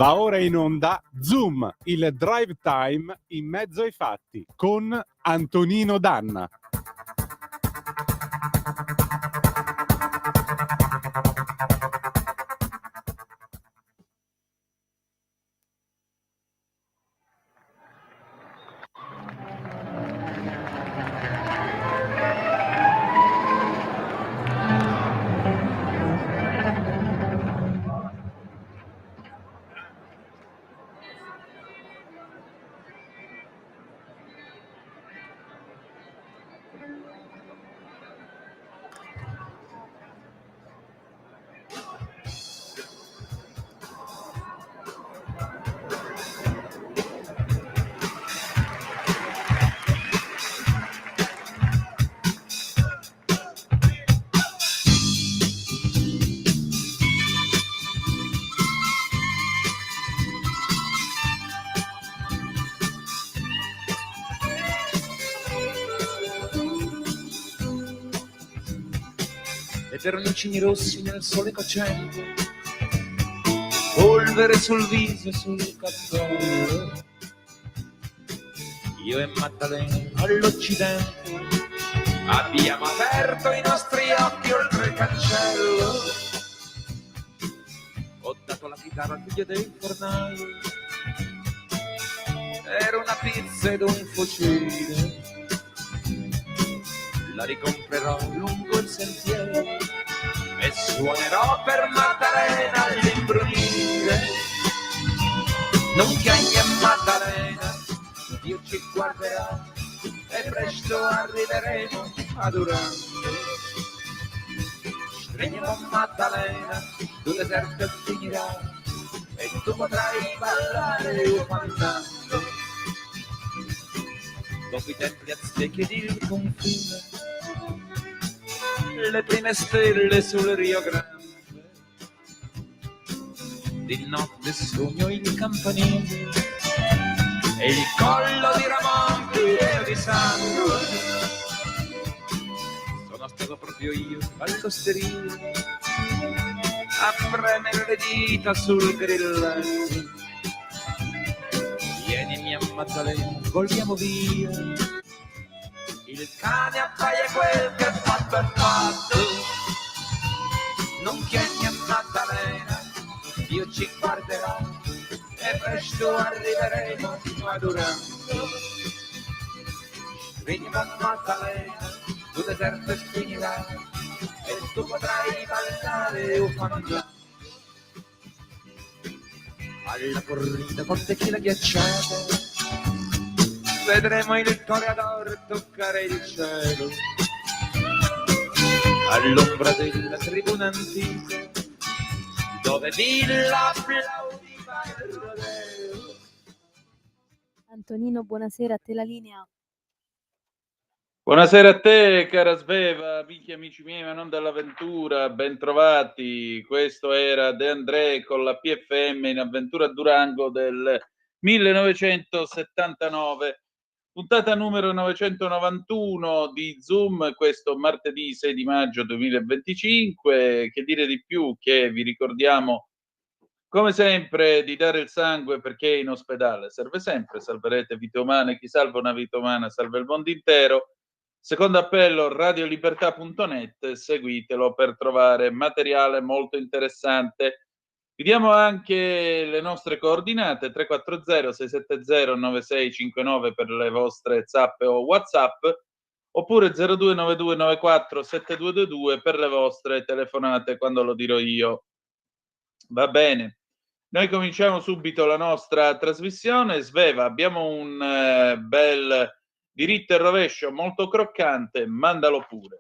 Va ora in onda Zoom, il drive time in mezzo ai fatti, con Antonino Danna. Vernicini rossi nel sole cocente, polvere sul viso e sul cappello. Io e Maddalena all'Occidente abbiamo aperto i nostri occhi oltre il cancello. Ho dato la chitarra al figlio del fornaio, era una pizza ed un fucile. La ricomprerò lungo il sentiero e suonerò per Maddalena all'imbrunire. Non piangi Maddalena, Dio ci guarderà e presto arriveremo ad Urano. Stringiamo Maddalena, tu deserto finirà e tu potrai ballare ufannando. Dopo i templi aztechi ed il confine, le prime stelle sul Rio Grande, di notte sogno il campanile e il collo di Ramon pieno di sangue. Sono stato proprio io all'osteria a premere le dita sul grilletto. Vieni mia Maddalena, vogliamo via, il cane appaia quel che fatto è fatto. Non chiedi a Maddalena, Dio ci guarderà e presto arriveremo ad Urano. Vieni a Maddalena, tu deserto finirà e tu potrai ballare ufannando. Alla corrida col tequila ghiacciato vedremo il toreador toccare il cielo all'ombra della tribuna antica dove Villa applaudiva il rodeo. Antonino, buonasera, a te la linea. Buonasera a te, cara Sveva, amici e amici miei, ma non dall'avventura, ben trovati. Questo era De André con la PFM in avventura a Durango del 1979, puntata numero 991 di Zoom, questo martedì 6 di maggio 2025. Che dire di più, che vi ricordiamo come sempre di dare il sangue perché in ospedale serve sempre, salverete vite umane, chi salva una vita umana salva il mondo intero. Secondo appello radiolibertà.net, seguitelo per trovare materiale molto interessante. Vi diamo anche le nostre coordinate 340 670 9659 per le vostre zappe o WhatsApp, oppure 0292 94 7222 per le vostre telefonate quando lo dirò io. Va bene. Noi cominciamo subito la nostra trasmissione. Sveva, abbiamo un bel diritto e rovescio molto croccante, mandalo pure.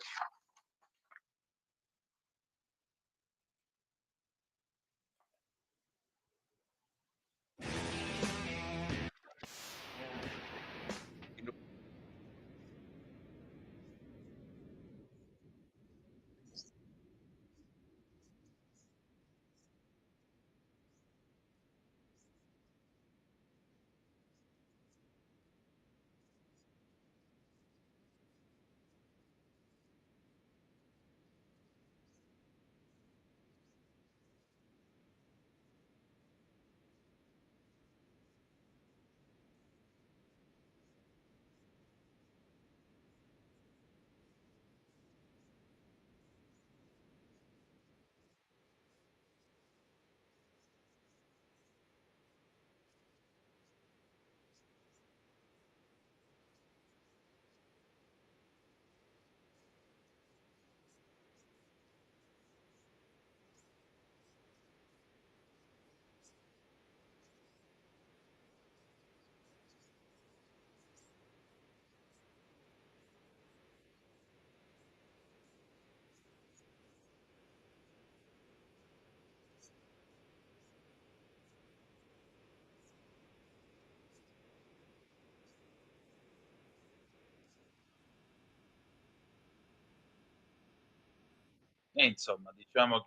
E insomma, diciamo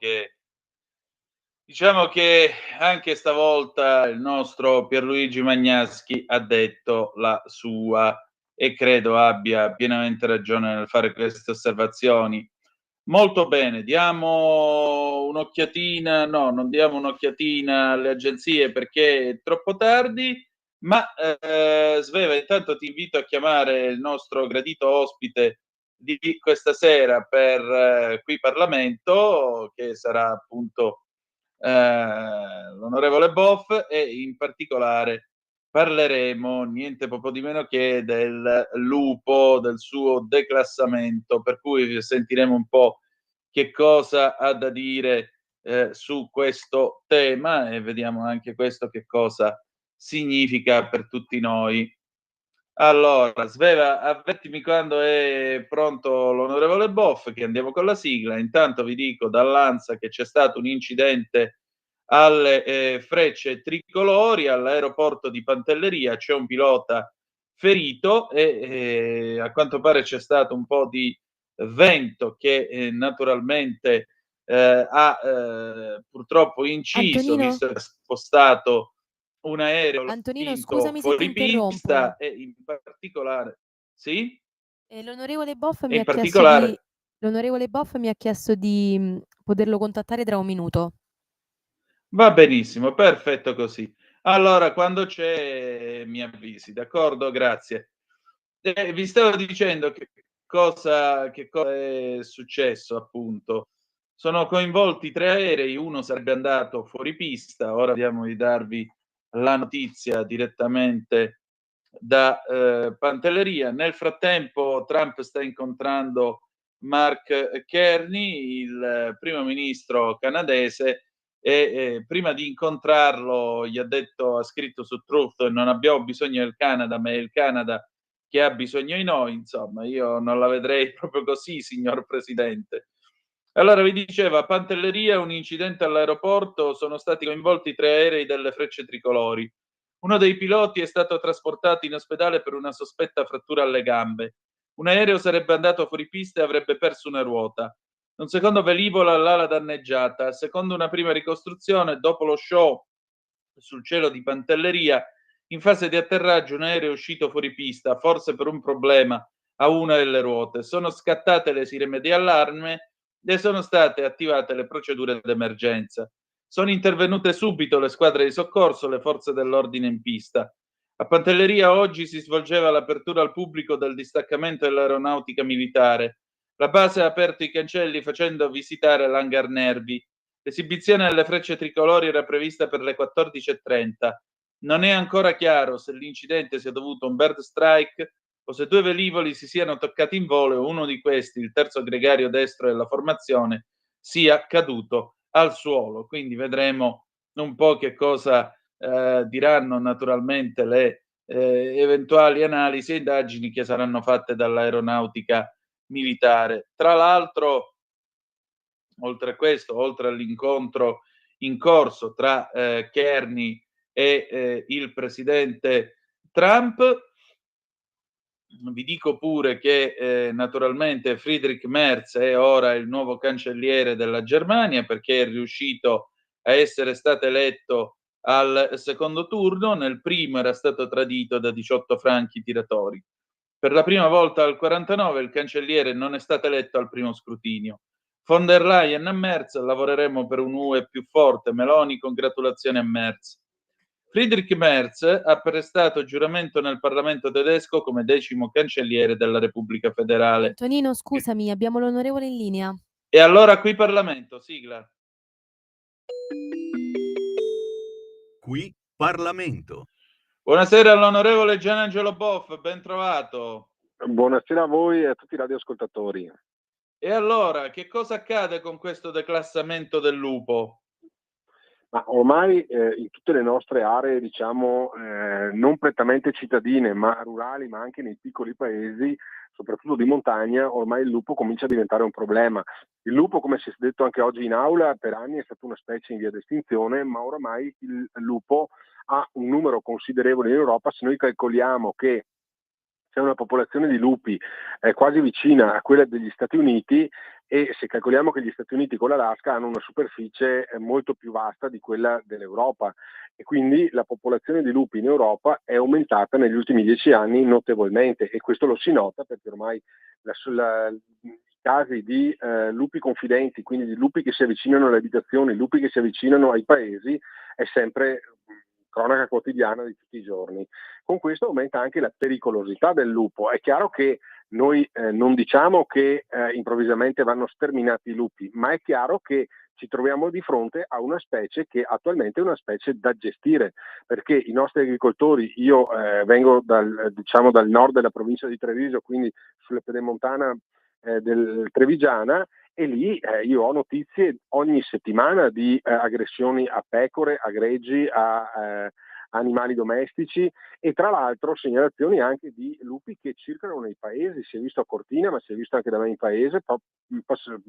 che anche stavolta il nostro Pierluigi Magnaschi ha detto la sua e credo abbia pienamente ragione nel fare queste osservazioni. Molto bene, diamo un'occhiatina, no, non diamo un'occhiatina alle agenzie perché è troppo tardi, ma Sveva, intanto ti invito a chiamare il nostro gradito ospite di questa sera per qui Parlamento, che sarà appunto l'onorevole Boff, e in particolare parleremo niente poco di meno che del lupo, del suo declassamento, per cui sentiremo un po' che cosa ha da dire su questo tema e vediamo anche questo che cosa significa per tutti noi. Allora, Sveva, avvertimi quando è pronto l'onorevole Boff, che andiamo con la sigla. Intanto vi dico dall'ANSA che c'è stato un incidente alle Frecce Tricolori, all'aeroporto di Pantelleria, c'è un pilota ferito e a quanto pare c'è stato un po' di vento che naturalmente ha purtroppo inciso, Antonino? visto che è spostato un aereo Antonino, spinto scusami se ti fuori interrompo. pista e in particolare sì? L'onorevole Boff E mi in ha chiesto di particolare poterlo contattare tra un minuto. va benissimo, perfetto così. Allora, quando c'è mi avvisi, d'accordo? Grazie. Vi stavo dicendo che cosa è successo, appunto. Sono coinvolti 3 aerei, uno sarebbe andato fuori pista, ora vediamo di darvi la notizia direttamente da Pantelleria. Nel frattempo Trump sta incontrando Mark Carney, il primo ministro canadese, e prima di incontrarlo gli ha detto, ha scritto su Truth, non abbiamo bisogno del Canada, ma è il Canada che ha bisogno di noi. Insomma, io non la vedrei proprio così, signor Presidente. Allora vi dicevo, a Pantelleria un incidente all'aeroporto, sono stati coinvolti 3 aerei delle Frecce Tricolori. Uno dei piloti è stato trasportato in ospedale per una sospetta frattura alle gambe. Un aereo sarebbe andato fuori pista e avrebbe perso una ruota. Un secondo velivolo ha l'ala danneggiata. Secondo una prima ricostruzione, dopo lo show sul cielo di Pantelleria, in fase di atterraggio un aereo è uscito fuori pista, forse per un problema a una delle ruote. Sono scattate le sirene di allarme e sono state attivate le procedure d'emergenza. Sono intervenute subito le squadre di soccorso, le forze dell'ordine in pista. A Pantelleria oggi si svolgeva l'apertura al pubblico del distaccamento dell'aeronautica militare. La base ha aperto i cancelli facendo visitare l'hangar Nervi. L'esibizione delle Frecce Tricolori era prevista per le 14:30. Non è ancora chiaro se l'incidente sia dovuto a un bird strike o se 2 velivoli si siano toccati in volo e uno di questi, il terzo gregario destro della formazione, sia caduto al suolo. Quindi vedremo un po' che cosa diranno naturalmente le eventuali analisi e indagini che saranno fatte dall'aeronautica militare. Tra l'altro, oltre a questo, oltre all'incontro in corso tra Kearney e il presidente Trump, vi dico pure che naturalmente Friedrich Merz è ora il nuovo cancelliere della Germania perché è riuscito a essere stato eletto al secondo turno, nel primo era stato tradito da 18 franchi tiratori. Per la prima volta dal 49 il cancelliere non è stato eletto al primo scrutinio. Von der Leyen e Merz, lavoreremo per un UE più forte. Meloni, congratulazioni a Merz. Friedrich Merz ha prestato giuramento nel Parlamento tedesco come 10° cancelliere della Repubblica Federale. Antonino, scusami, abbiamo l'onorevole in linea. E allora qui Parlamento, sigla. Qui Parlamento. Buonasera all'onorevole Gianangelo Boff, ben trovato. Buonasera a voi e a tutti i radioascoltatori. E allora, che cosa accade con questo declassamento del lupo? Ma ormai in tutte le nostre aree, diciamo, non prettamente cittadine, ma rurali, ma anche nei piccoli paesi, soprattutto di montagna, ormai il lupo comincia a diventare un problema. Il lupo, come si è detto anche oggi in aula, per anni è stata una specie in via di estinzione, ma oramai il lupo ha un numero considerevole in Europa. Se noi calcoliamo che c'è una popolazione di lupi quasi vicina a quella degli Stati Uniti e se calcoliamo che gli Stati Uniti con l'Alaska hanno una superficie molto più vasta di quella dell'Europa, e quindi la popolazione di lupi in Europa è aumentata negli ultimi 10 anni notevolmente, e questo lo si nota perché ormai i casi di lupi confidenti, quindi di lupi che si avvicinano alle abitazioni, lupi che si avvicinano ai paesi, è sempre cronaca quotidiana di tutti i giorni. Con questo aumenta anche la pericolosità del lupo. È chiaro che noi non diciamo che improvvisamente vanno sterminati i lupi, ma è chiaro che ci troviamo di fronte a una specie che attualmente è una specie da gestire, perché i nostri agricoltori, io vengo dal nord della provincia di Treviso, quindi sulla pedemontana del Trevigiana, e lì io ho notizie ogni settimana di aggressioni a pecore, a greggi, a animali domestici, e tra l'altro segnalazioni anche di lupi che circolano nei paesi. Si è visto a Cortina, ma si è visto anche da me in paese,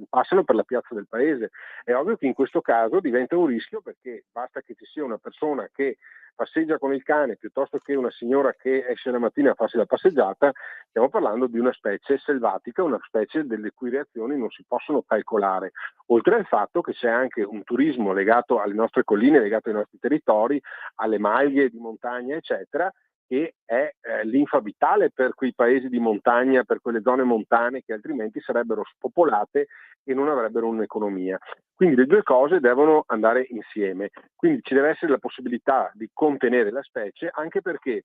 passano per la piazza del paese. È ovvio che in questo caso diventa un rischio, perché basta che ci sia una persona che passeggia con il cane piuttosto che una signora che esce la mattina a farsi la passeggiata. Stiamo parlando di una specie selvatica, una specie delle cui reazioni non si possono calcolare, oltre al fatto che c'è anche un turismo legato alle nostre colline, legato ai nostri territori, alle maglie di montagna eccetera, che è linfa vitale per quei paesi di montagna, per quelle zone montane che altrimenti sarebbero spopolate e non avrebbero un'economia. Quindi le due cose devono andare insieme, quindi ci deve essere la possibilità di contenere la specie, anche perché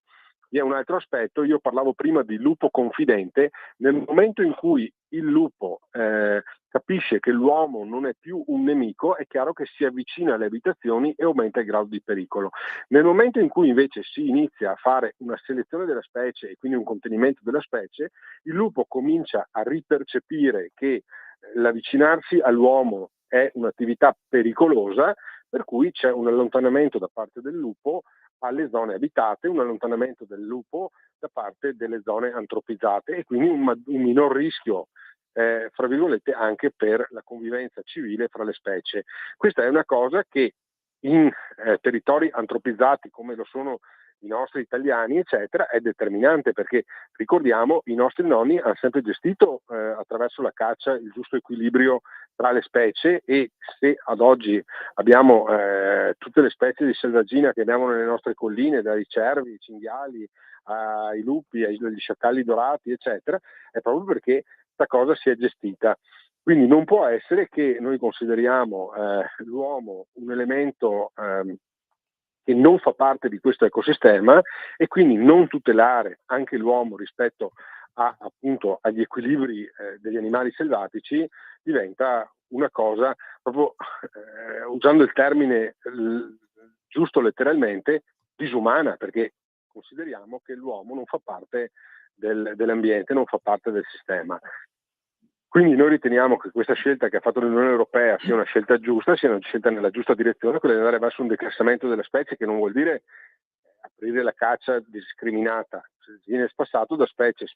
vi è un altro aspetto. Io parlavo prima di lupo confidente. Nel momento in cui il lupo capisce che l'uomo non è più un nemico, è chiaro che si avvicina alle abitazioni e aumenta il grado di pericolo. Nel momento in cui invece si inizia a fare una selezione della specie e quindi un contenimento della specie, il lupo comincia a ripercepire che l'avvicinarsi all'uomo è un'attività pericolosa, per cui c'è un allontanamento da parte del lupo alle zone abitate, un allontanamento del lupo da parte delle zone antropizzate, e quindi un minor rischio fra virgolette anche per la convivenza civile fra le specie. Questa è una cosa che in territori antropizzati come lo sono i nostri italiani eccetera è determinante, perché ricordiamo i nostri nonni hanno sempre gestito attraverso la caccia il giusto equilibrio tra le specie, e se ad oggi abbiamo tutte le specie di selvaggina che abbiamo nelle nostre colline, dai cervi, ai cinghiali, ai lupi, agli sciacalli dorati eccetera, è proprio perché questa cosa si è gestita. Quindi non può essere che noi consideriamo l'uomo un elemento che non fa parte di questo ecosistema, e quindi non tutelare anche l'uomo rispetto appunto agli equilibri degli animali selvatici diventa una cosa proprio, usando il termine giusto letteralmente, disumana, perché consideriamo che l'uomo non fa parte dell'ambiente, non fa parte del sistema. Quindi noi riteniamo che questa scelta che ha fatto l'Unione Europea sia una scelta giusta, sia una scelta nella giusta direzione, quella di andare verso un declassamento delle specie, che non vuol dire aprire la caccia discriminata. Viene spassato da specie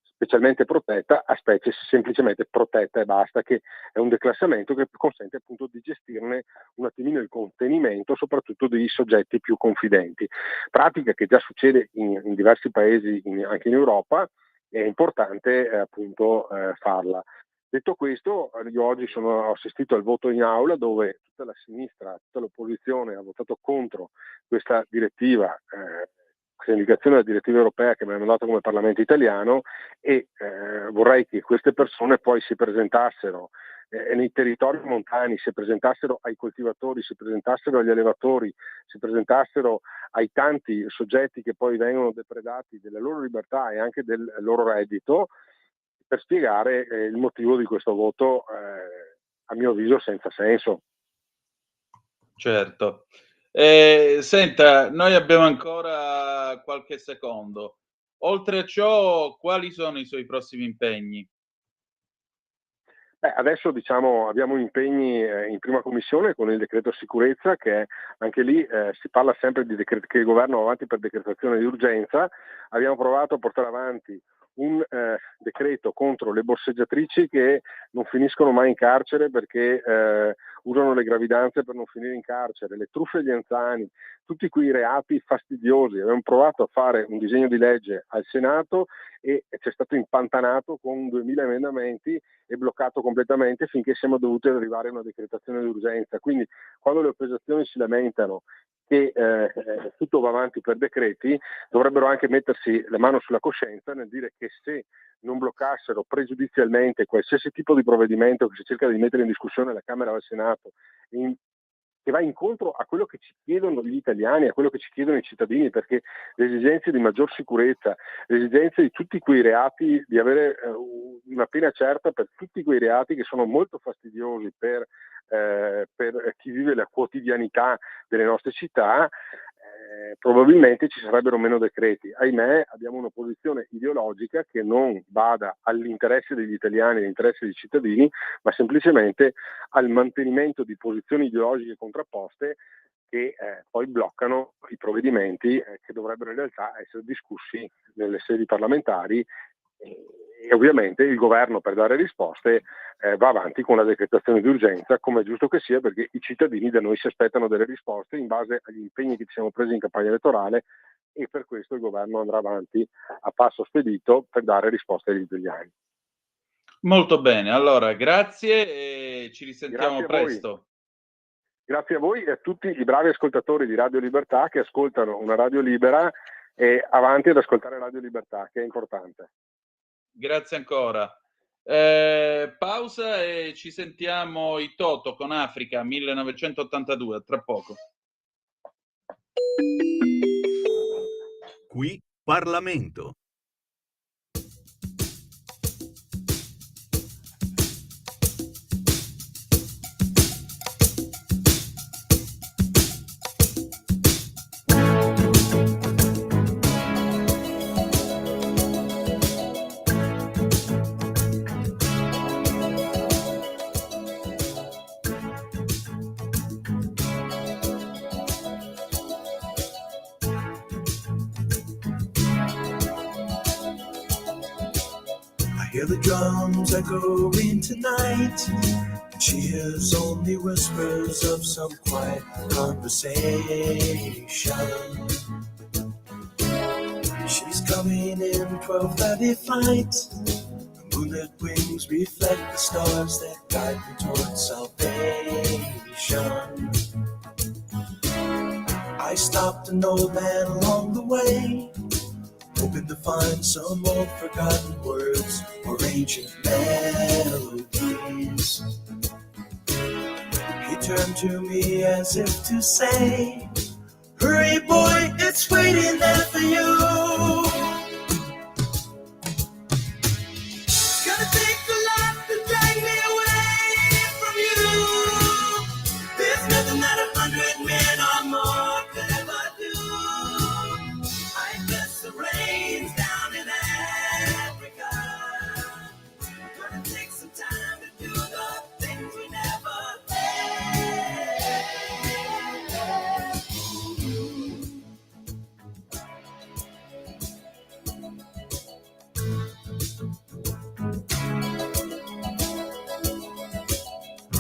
specialmente protetta a specie semplicemente protetta e basta, che è un declassamento che consente appunto di gestirne un attimino il contenimento, soprattutto dei soggetti più confidenti. Pratica che già succede in diversi paesi anche in Europa, è importante appunto farla. Detto questo, io oggi ho assistito al voto in aula dove tutta la sinistra, tutta l'opposizione ha votato contro questa direttiva, questa indicazione della direttiva europea che abbiamo dato come Parlamento italiano, e vorrei che queste persone poi si presentassero nei territori montani, si presentassero ai coltivatori, si presentassero agli allevatori, si presentassero ai tanti soggetti che poi vengono depredati della loro libertà e anche del loro reddito, per spiegare il motivo di questo voto, a mio avviso senza senso. Certo. Senta, noi abbiamo ancora qualche secondo. Oltre a ciò, quali sono i suoi prossimi impegni? Adesso abbiamo impegni in prima commissione con il decreto sicurezza, che anche lì si parla sempre di che il governo va avanti per decretazione di urgenza. Abbiamo provato a portare avanti un decreto contro le borseggiatrici che non finiscono mai in carcere, perché usano le gravidanze per non finire in carcere, le truffe agli anziani, tutti quei reati fastidiosi. Abbiamo provato a fare un disegno di legge al Senato e c'è stato impantanato con 2000 emendamenti e bloccato completamente finché siamo dovuti arrivare a una decretazione d'urgenza. Quindi quando le opposizioni si lamentano che tutto va avanti per decreti, dovrebbero anche mettersi la mano sulla coscienza nel dire che se non bloccassero pregiudizialmente qualsiasi tipo di provvedimento che si cerca di mettere in discussione alla Camera o al Senato, che va incontro a quello che ci chiedono gli italiani, a quello che ci chiedono i cittadini, perché le esigenze di maggior sicurezza, le esigenze di tutti quei reati, di avere una pena certa per tutti quei reati che sono molto fastidiosi per chi vive la quotidianità delle nostre città, probabilmente ci sarebbero meno decreti. Ahimè, abbiamo un'opposizione ideologica che non bada all'interesse degli italiani, all'interesse dei cittadini, ma semplicemente al mantenimento di posizioni ideologiche contrapposte che poi bloccano i provvedimenti che dovrebbero in realtà essere discussi nelle sedi parlamentari. E ovviamente il governo, per dare risposte, va avanti con la decretazione di urgenza, come è giusto che sia, perché i cittadini da noi si aspettano delle risposte in base agli impegni che ci siamo presi in campagna elettorale, e per questo il governo andrà avanti a passo spedito per dare risposte agli italiani. Molto bene, allora grazie e ci risentiamo Grazie a voi. presto. Grazie a voi e a tutti i bravi ascoltatori di Radio Libertà che ascoltano una radio libera, e avanti ad ascoltare Radio Libertà, che è importante. Grazie ancora. Pausa e ci sentiamo i Toto con Africa 1982, tra poco. Qui Parlamento. Hear the drums echoing tonight. She hears only whispers of some quiet conversation. She's coming in 12:30 flight. The moonlit wings reflect the stars that guide me towards salvation. I stopped an old man along the way, hoping to find some old forgotten words or ancient melodies. He turned to me as if to say, "Hurry boy, it's waiting there for you." It's gonna take a lot to drag me away from you. There's nothing that 100 men or more could ever do. I guess the rain's down in Africa. It's gonna take some time to do the things we never did.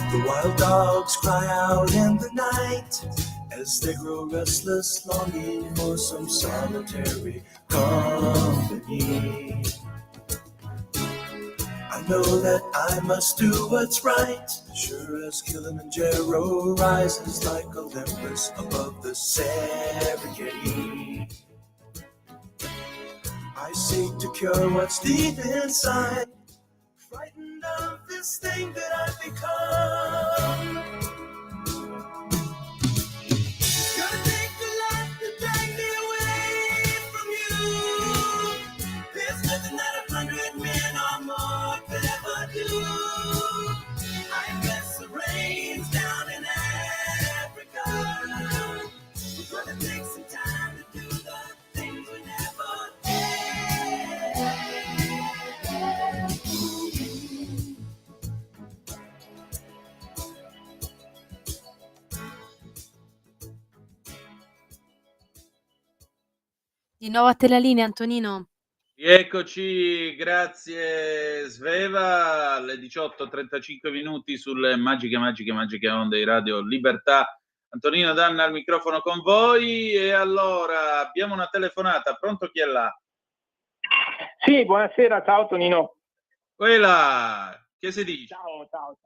The wild dogs cry out in the night as they grow restless, longing for some solitary company. I know that I must do what's right, sure as Kilimanjaro rises like Olympus above the Serengeti. I seek to cure what's deep inside, frightened of this thing that I've become. It's gonna take a lot to drag me away from you. There's nothing that 100 men or more could ever do. I guess the rain's down in Africa. We're gonna take some time to do the things we never did. Di nuovo a te la linea, Antonino. Eccoci, grazie Sveva, alle 18:35 minuti sulle magiche onde di Radio Libertà. Antonino Danna al microfono con voi e allora abbiamo una telefonata, pronto, chi è là? Sì, buonasera, ciao Tonino. Quella, che si dice? Ciao.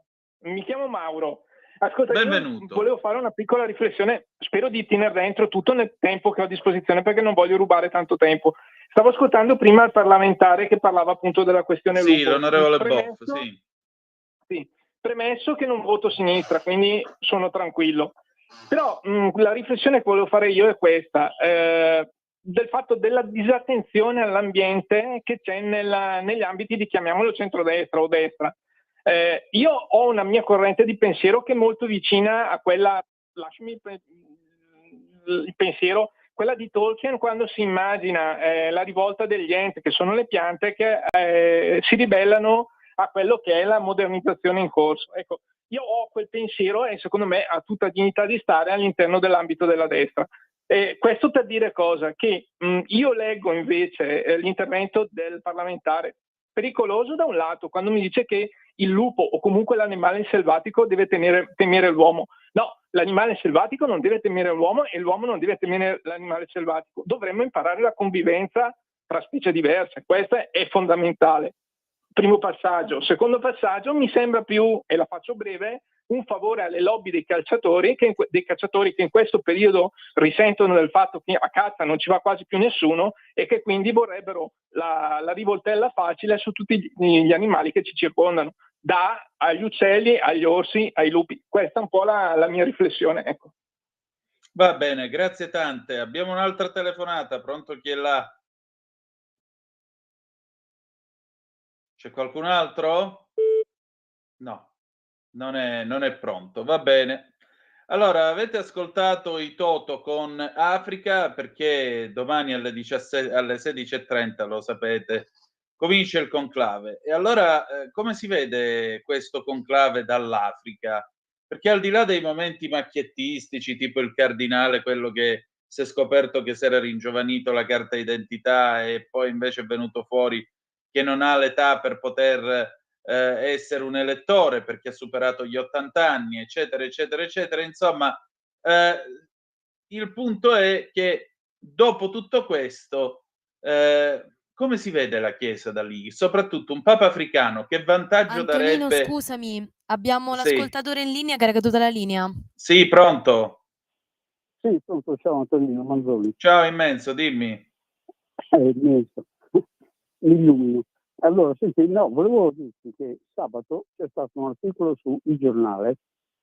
Mi chiamo Mauro. Ascolta, Benvenuto. io volevo fare una piccola riflessione, spero di tenere dentro tutto nel tempo che ho a disposizione perché non voglio rubare tanto tempo. Stavo ascoltando prima il parlamentare che parlava appunto della questione Sì, lupo. l'onorevole Premesso- Boff, sì. Sì, premesso che non voto sinistra, quindi sono tranquillo. Però la riflessione che volevo fare io è questa, del fatto della disattenzione all'ambiente che c'è negli ambiti di, chiamiamolo, centrodestra o destra. Io ho una mia corrente di pensiero che è molto vicina a quella, lasciami il pensiero, quella di Tolkien quando si immagina la rivolta degli enti, che sono le piante che si ribellano a quello che è la modernizzazione in corso. Ecco, io ho quel pensiero e secondo me ha tutta dignità di stare all'interno dell'ambito della destra. Questo per dire cosa? Che io leggo invece l'intervento del parlamentare pericoloso da un lato, quando mi dice che il lupo o comunque l'animale selvatico deve temere l'uomo. No, l'animale selvatico non deve temere l'uomo e l'uomo non deve temere l'animale selvatico. Dovremmo imparare la convivenza tra specie diverse, questo è fondamentale. Primo passaggio. Secondo passaggio, mi sembra più, e la faccio breve, un favore alle lobby dei cacciatori che in questo periodo risentono del fatto che a caccia non ci va quasi più nessuno e che quindi vorrebbero la rivoltella facile su tutti gli animali che ci circondano, agli uccelli, agli orsi, ai lupi. Questa è un po' la mia riflessione. Ecco. Va bene, grazie tante. Abbiamo un'altra telefonata, pronto, chi è là? C'è qualcun altro? No, non è pronto. Va bene. Allora, avete ascoltato i Toto con Africa, perché domani alle 16:30, lo sapete, comincia il conclave. E allora, come si vede questo conclave dall'Africa? Perché al di là dei momenti macchiettistici, tipo il cardinale, quello che si è scoperto che si era ringiovanito la carta d'identità e poi invece è venuto fuori che non ha l'età per poter essere un elettore perché ha superato gli 80 anni, eccetera, eccetera, eccetera. Insomma, il punto è che dopo tutto questo, come si vede la Chiesa da lì? Soprattutto un Papa africano, che vantaggio Antonino, darebbe? scusami, abbiamo Sì, l'ascoltatore in linea che era caduta la linea. sì, pronto? Sì, pronto, ciao Antonino Manzoni. Ciao immenso, dimmi. Immenso. Mi illumino. Allora, senti, no, volevo dirti che sabato c'è stato un articolo su Il Giornale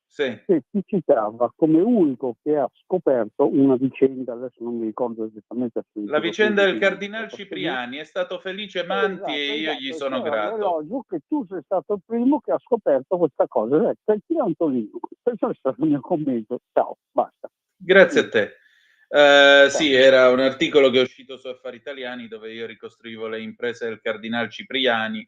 Sì. che ti citava come unico che ha scoperto una vicenda, adesso non mi ricordo esattamente. La vicenda del Cardinal Cipriani, è stato Felice Manti e io gli sono grato. Elogio che tu sei stato il primo che ha scoperto questa cosa. Senti Antonino, questo è stato il mio commento. Ciao, basta. Grazie a te. Sì, era un articolo che è uscito su Affari Italiani dove io ricostruivo le imprese del Cardinal Cipriani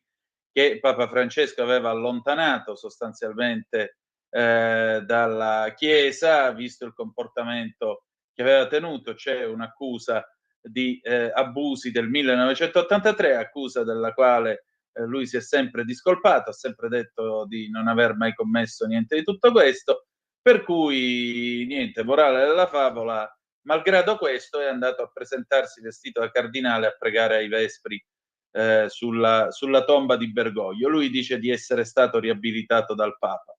che Papa Francesco aveva allontanato sostanzialmente dalla Chiesa, visto il comportamento che aveva tenuto. C'è un'accusa di abusi del 1983, accusa della quale lui si è sempre discolpato, ha sempre detto di non aver mai commesso niente di tutto questo, per cui niente, morale della favola, malgrado questo è andato a presentarsi vestito da cardinale a pregare ai vespri sulla tomba di Bergoglio. Lui dice di essere stato riabilitato dal Papa.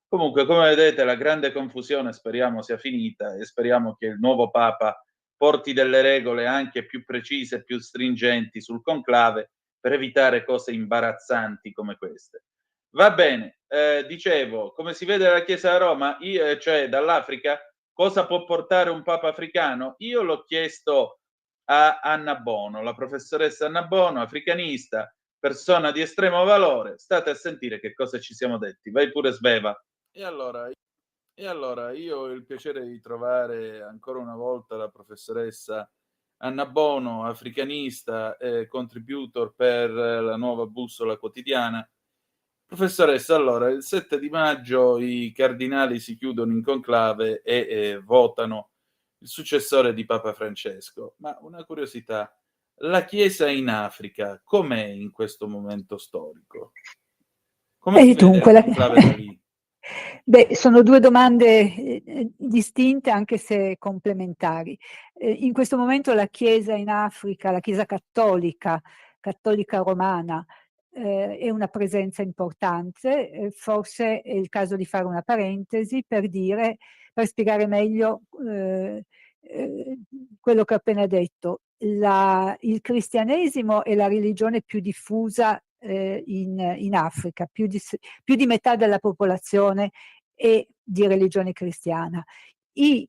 Comunque, come vedete, la grande confusione speriamo sia finita e speriamo che il nuovo Papa porti delle regole anche più precise e più stringenti sul conclave per evitare cose imbarazzanti come queste. Va bene, dicevo, come si vede la Chiesa a Roma, cioè dall'Africa, cosa può portare un Papa africano? Io l'ho chiesto a Anna Bono, la professoressa Anna Bono, africanista, persona di estremo valore. State a sentire che cosa ci siamo detti. Vai pure Sveva. E allora io ho il piacere di trovare ancora una volta la professoressa Anna Bono, africanista e contributor per la Nuova Bussola Quotidiana. Professoressa, allora, il 7 di maggio i cardinali si chiudono in conclave e votano il successore di Papa Francesco. Ma una curiosità, la Chiesa in Africa com'è in questo momento storico? Come si vede Dunque, il conclave da lì? sono due domande distinte anche se complementari. In questo momento la Chiesa in Africa, la Chiesa cattolica romana, è una presenza importante. Forse è il caso di fare una parentesi per spiegare meglio quello che ho appena detto. Il cristianesimo è la religione più diffusa in Africa, più di metà della popolazione è di religione cristiana. I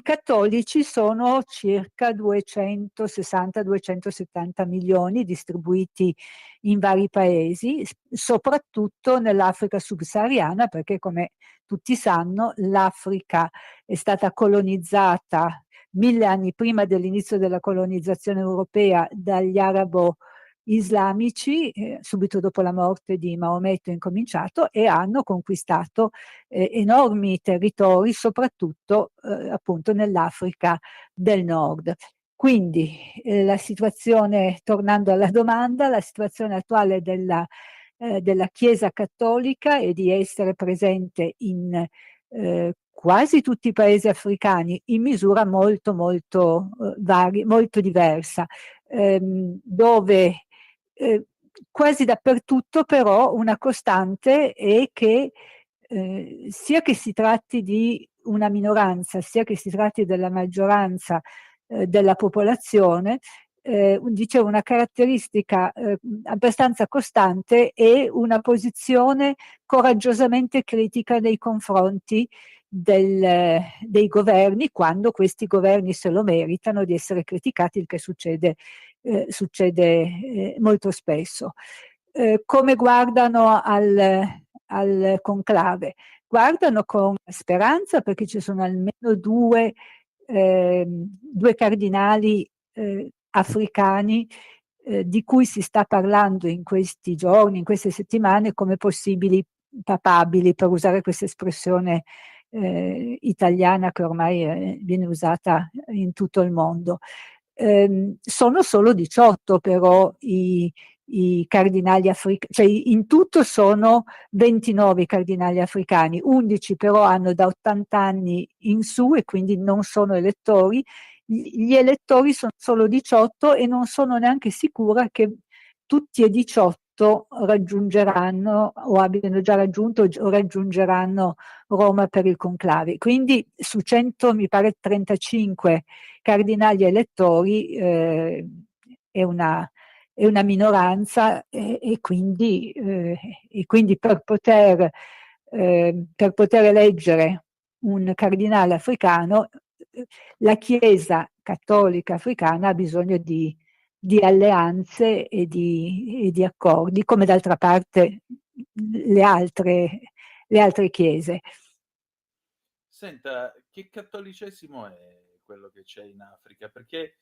cattolici sono circa 260-270 milioni distribuiti in vari paesi, soprattutto nell'Africa subsahariana, perché come tutti sanno l'Africa è stata colonizzata 1000 anni prima dell'inizio della colonizzazione europea dagli arabo-islamici, subito dopo la morte di Maometto è incominciato, e hanno conquistato enormi territori, soprattutto appunto nell'Africa del Nord. Quindi la situazione, tornando alla domanda, la situazione attuale della Chiesa cattolica è di essere presente in quasi tutti i paesi africani in misura molto molto diversa, dove quasi dappertutto però una costante è che sia che si tratti di una minoranza, sia che si tratti della maggioranza della popolazione, dicevo, una caratteristica abbastanza costante è una posizione coraggiosamente critica nei confronti dei governi, quando questi governi se lo meritano di essere criticati, il che succede molto spesso. Come guardano al conclave? Guardano con speranza, perché ci sono almeno due cardinali africani di cui si sta parlando in questi giorni, in queste settimane, come possibili papabili, per usare questa espressione italiana che ormai viene usata in tutto il mondo. Sono solo 18 però i cardinali africani, cioè in tutto sono 29 i cardinali africani, 11 però hanno da 80 anni in su e quindi non sono elettori. Gli elettori sono solo 18 e non sono neanche sicura che tutti e 18 raggiungeranno o abbiano già raggiunto o raggiungeranno Roma per il conclave. Quindi su 100, mi pare 35 cardinali elettori è una minoranza e quindi per poter eleggere un cardinale africano, la Chiesa cattolica africana ha bisogno di alleanze e di accordi, come d'altra parte le altre chiese. Senta, che cattolicesimo è quello che c'è in Africa? Perché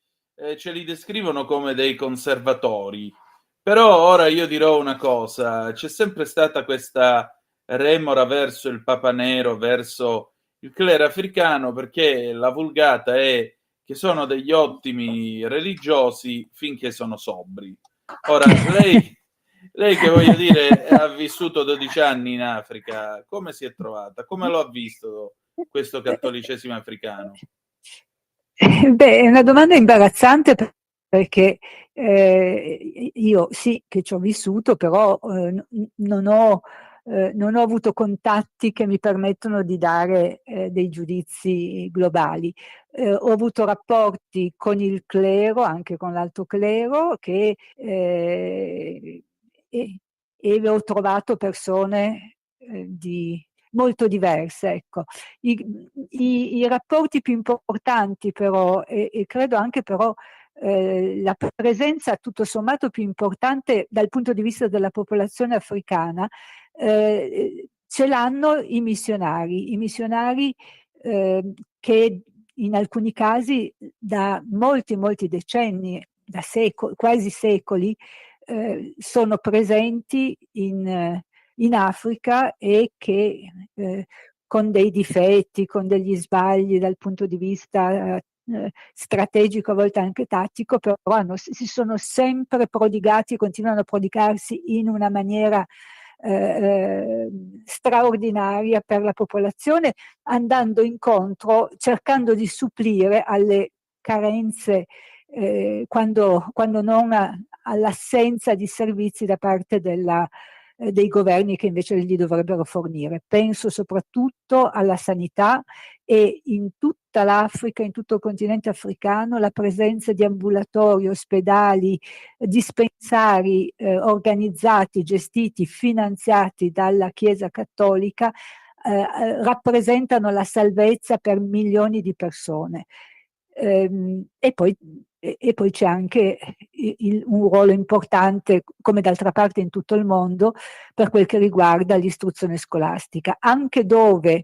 ce li descrivono come dei conservatori, però ora io dirò una cosa: c'è sempre stata questa remora verso il Papa Nero, verso il clero africano, perché la vulgata è che sono degli ottimi religiosi finché sono sobri. Ora, lei che voglio dire ha vissuto 12 anni in Africa, come si è trovata? Come lo ha visto questo cattolicesimo africano? È una domanda imbarazzante perché io sì che ci ho vissuto, però non ho avuto contatti che mi permettono di dare dei giudizi globali. Ho avuto rapporti con il clero, anche con l'alto clero, e ho trovato persone molto diverse, ecco. I rapporti più importanti però, e credo anche però la presenza tutto sommato più importante dal punto di vista della popolazione africana, ce l'hanno i missionari che in alcuni casi da molti decenni, da quasi secoli, sono presenti in Africa e che con dei difetti, con degli sbagli dal punto di vista strategico, a volte anche tattico, però si sono sempre prodigati e continuano a prodigarsi in una maniera straordinaria per la popolazione, andando incontro, cercando di supplire alle carenze quando non all'assenza di servizi da parte dei governi che invece li dovrebbero fornire. Penso soprattutto alla sanità, e in tutta l'Africa, in tutto il continente africano, la presenza di ambulatori, ospedali, dispensari organizzati, gestiti, finanziati dalla Chiesa Cattolica rappresentano la salvezza per milioni di persone. E poi c'è anche un ruolo importante, come d'altra parte in tutto il mondo, per quel che riguarda l'istruzione scolastica, anche dove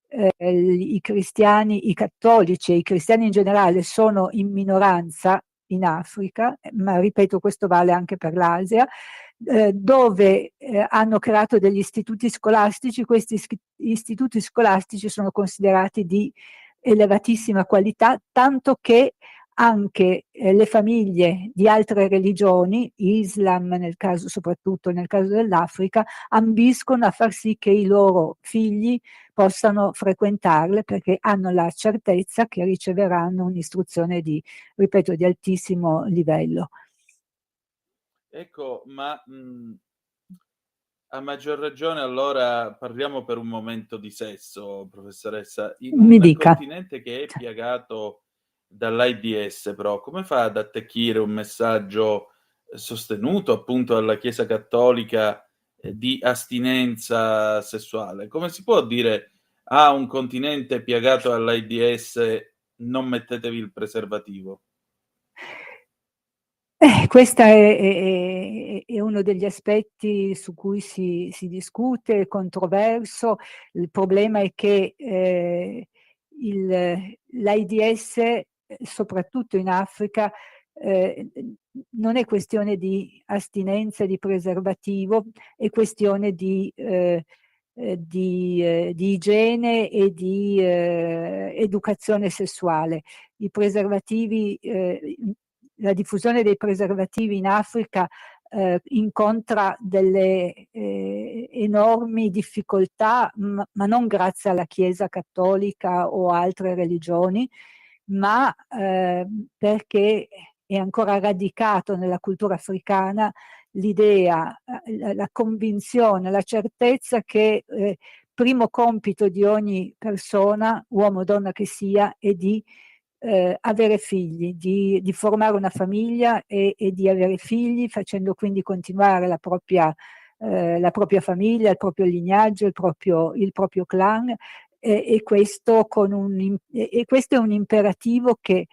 i cristiani, i cattolici e i cristiani in generale sono in minoranza in Africa, ma ripeto, questo vale anche per l'Asia, dove hanno creato degli istituti scolastici. Questi istituti scolastici sono considerati di elevatissima qualità, tanto che anche le famiglie di altre religioni, Islam soprattutto nel caso dell'Africa, ambiscono a far sì che i loro figli possano frequentarle, perché hanno la certezza che riceveranno un'istruzione ripeto, di altissimo livello. Ecco, ma a maggior ragione allora parliamo per un momento di sesso, professoressa. In Mi un dica. continente che è piagato dall'AIDS, però, come fa ad attecchire un messaggio sostenuto appunto dalla Chiesa Cattolica di astinenza sessuale? Come si può dire a un continente piagato dall'AIDS non mettetevi il preservativo? Questo è uno degli aspetti su cui si discute, è controverso. Il problema è che l'AIDS, soprattutto in Africa, non è questione di astinenza di preservativo, è questione di igiene e di educazione sessuale. I preservativi, la diffusione dei preservativi in Africa incontra delle enormi difficoltà, ma non grazie alla Chiesa Cattolica o altre religioni, ma perché è ancora radicato nella cultura africana l'idea, la convinzione, la certezza che primo compito di ogni persona, uomo o donna che sia, è di avere figli, di formare una famiglia e di avere figli, facendo quindi continuare la propria famiglia, il proprio lignaggio, il proprio clan, e questo questo è un imperativo che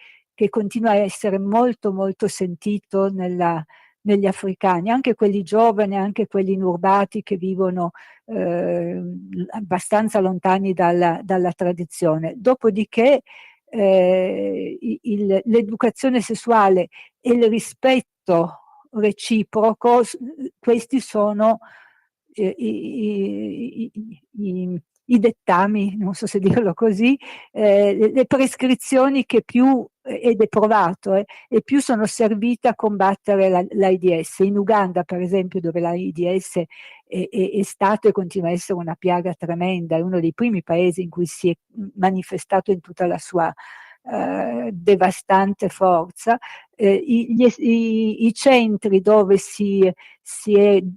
continua a essere molto molto sentito negli africani, anche quelli giovani, anche quelli inurbati che vivono abbastanza lontani dalla tradizione. Dopodiché l'educazione sessuale e il rispetto reciproco, questi sono i dettami, non so se dirlo così, le prescrizioni che più, ed è provato, e più sono servite a combattere l'AIDS. In Uganda, per esempio, dove l'AIDS è stato e continua a essere una piaga tremenda, è uno dei primi paesi in cui si è manifestato in tutta la sua devastante forza. I centri dove si è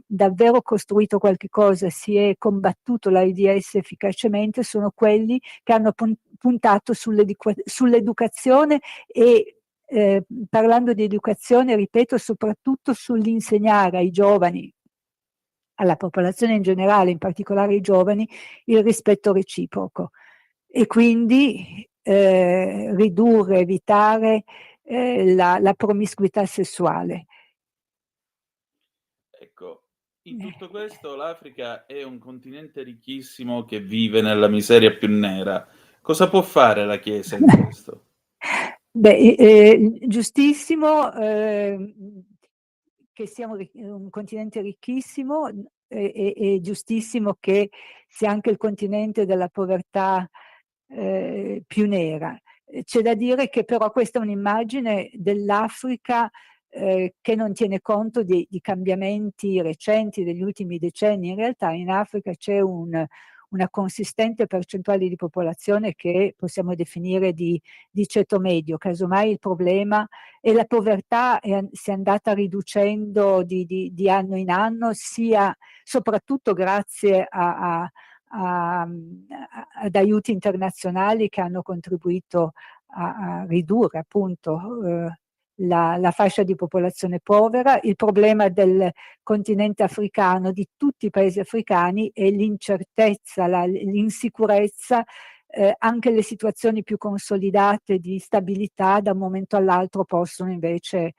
davvero costruito qualche cosa, si è combattuto l'AIDS efficacemente, sono quelli che hanno puntato sull'educazione e parlando di educazione, ripeto, soprattutto sull'insegnare ai giovani, alla popolazione in generale, in particolare ai giovani, il rispetto reciproco, e quindi ridurre, evitare la promiscuità sessuale. Ecco, in tutto questo l'Africa è un continente ricchissimo che vive nella miseria più nera. Cosa può fare la Chiesa in questo? Beh, giustissimo che sia un continente ricchissimo, è giustissimo che sia anche il continente della povertà più nera. C'è da dire che però questa è un'immagine dell'Africa che non tiene conto di cambiamenti recenti degli ultimi decenni. In realtà in Africa c'è una consistente percentuale di popolazione che possiamo definire di ceto medio. Casomai il problema è la povertà si è andata riducendo di anno in anno, sia soprattutto grazie ad aiuti internazionali che hanno contribuito a ridurre appunto la fascia di popolazione povera. Il problema del continente africano, di tutti i paesi africani, è l'incertezza, l'insicurezza, anche le situazioni più consolidate di stabilità da un momento all'altro possono invece